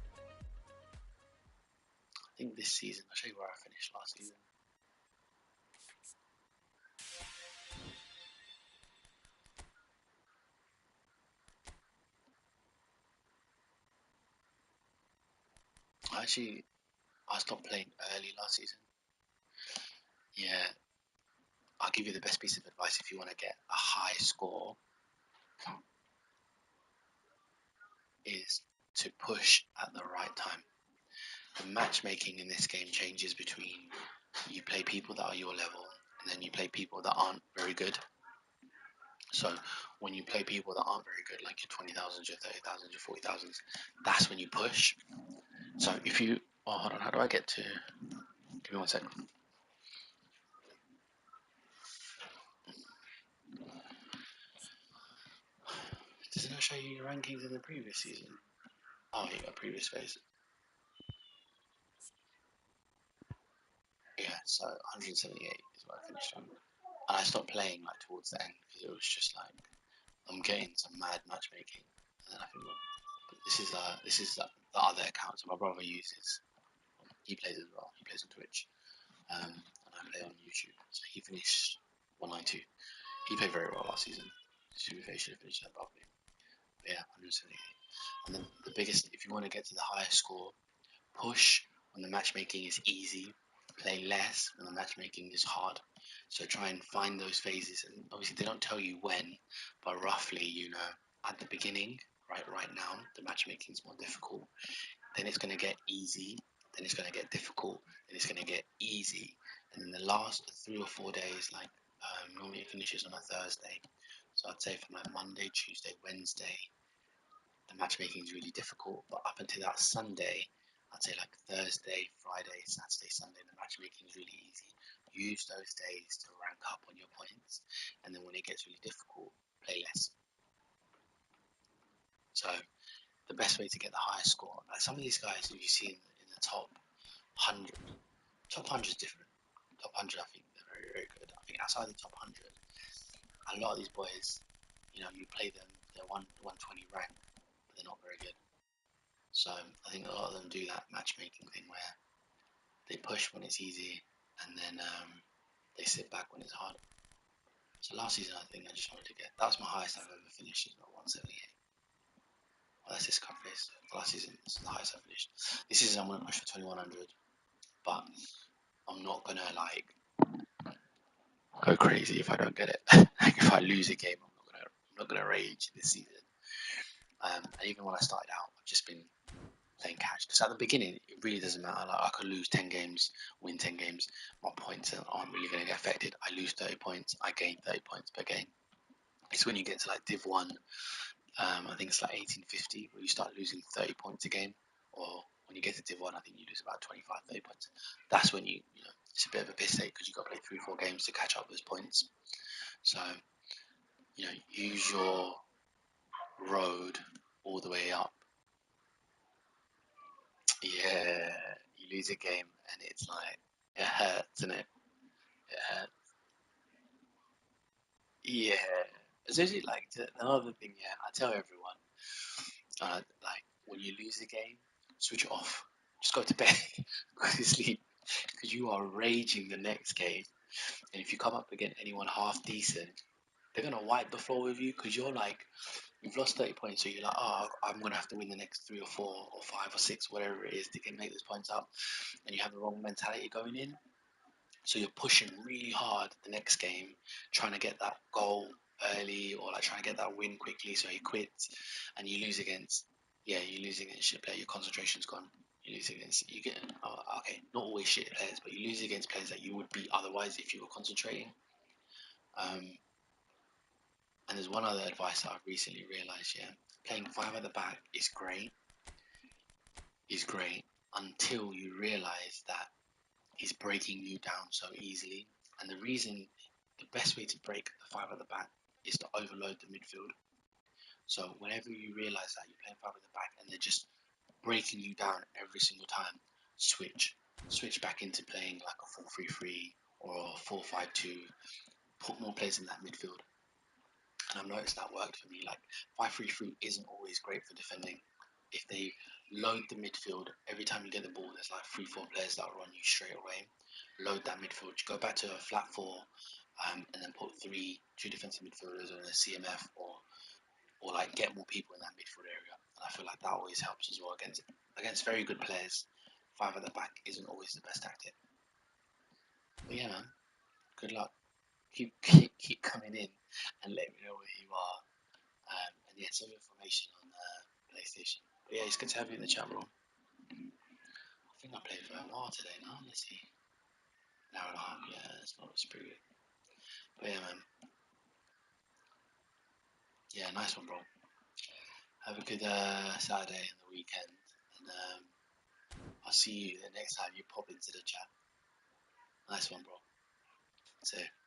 I think this season, I'll show you where I finished last season. I stopped playing early last season. Yeah, I'll give you the best piece of advice if you want to get a high score is to push at the right time. The matchmaking in this game changes between you play people that are your level and then you play people that aren't very good. So when you play people that aren't very good, like your 20,000s, your 30,000s, your 40,000s, that's when you push. So if you, hold on, how do I get to, give me 1 second. Does it not show you your rankings in the previous season? Oh, you got previous phase. Yeah, so 178 is what I finished on. And I stopped playing like towards the end because it was just like, I'm getting some mad matchmaking. And then I think, well, this is the other account. So my brother uses, he plays as well. He plays on Twitch. And I play on YouTube. So he finished 192. He played very well last season. Should have finished that above me. But yeah, 178. And then the biggest, if you want to get to the highest score, push when the matchmaking is easy. Play less when the matchmaking is hard. So try and find those phases. And obviously they don't tell you when, but roughly, at the beginning, right now, the matchmaking is more difficult. Then it's going to get easy. Then it's going to get difficult. Then it's going to get easy. And then the last 3 or 4 days, like Normally it finishes on a Thursday. So I'd say from like Monday, Tuesday, Wednesday, the matchmaking is really difficult. But up until that Sunday, I'd say like Thursday, Friday, Saturday, Sunday, the matchmaking is really easy. Use those days to rank up on your points. And then when it gets really difficult, play less. So the best way to get the highest score, like some of these guys who you see in the top 100, top 100 is different. Top 100, I think they're very, very good. I think outside the top 100, a lot of these boys, you play them, they're 120 rank, but they're not very good. So I think a lot of them do that matchmaking thing where they push when it's easy and then they sit back when it's hard. So last season, I think I just wanted to get, that was my highest I've ever finished, is not 178. Well, that's this cup race. Last season, this is the highest I finished. This season, I'm going to push for 2100, but I'm not going to like go crazy if I don't get it. Like if I lose a game, I'm not gonna rage this season. And even when I started out, I've just been playing catch. Because at the beginning, it really doesn't matter. Like I could lose 10 games, win 10 games. My points aren't really going to get affected. I lose 30 points, I gain 30 points per game. It's when you get to like Div 1, I think it's like 1850, where you start losing 30 points a game. Or when you get to Div 1, I think you lose about 25, 30 points. That's when you know, it's a bit of a piss take because you've got to play 3-4 games to catch up those points. So, use your road all the way up. Yeah, you lose a game and it's like, it hurts, doesn't it? It hurts. Yeah. Especially like another thing, yeah, I tell everyone, like when you lose a game, switch it off. Just go to bed, go to sleep, because you are raging the next game. And if you come up against anyone half decent, they're gonna wipe the floor with you because you've lost 30 points, so you're like, oh, I'm gonna have to win the next 3 or 4 or 5 or 6, whatever it is, to make those points up, and you have the wrong mentality going in. So you're pushing really hard the next game, trying to get that goal early or like trying to get that win quickly, so you quit, and you lose against, shit player. Your concentration's gone. You lose against, okay, not always shit players, but you lose against players that you would beat otherwise if you were concentrating. And there's one other advice that I've recently realised, yeah. Playing 5 at the back is great until you realise that he's breaking you down so easily. And the best way to break the 5 at the back is to overload the midfield. So whenever you realise that you're playing 5 at the back and they're just breaking you down every single time, switch back into playing like a 4-3-3 or a 4-5-2. Put more players in that midfield. And I've noticed that worked for me. Like 5-3-3 isn't always great for defending. If they load the midfield, every time you get the ball, there's like 3-4 players that will run you straight away. Load that midfield. You go back to a flat 4, and then put 2 defensive midfielders and a CMF, or like get more people in that midfield area. And I feel like that always helps as well against very good players. 5 at the back isn't always the best tactic. But yeah, man, good luck. Keep coming in and let me know where you are. And yeah, some information on PlayStation. But yeah, it's good to have you in the chat room. I think I played for a while today now. Let's see. An hour and a half. Yeah, it's pretty good. But yeah, man. Yeah, nice one, bro. Have a good Saturday and the weekend. And I'll see you the next time you pop into the chat. Nice one, bro. See you.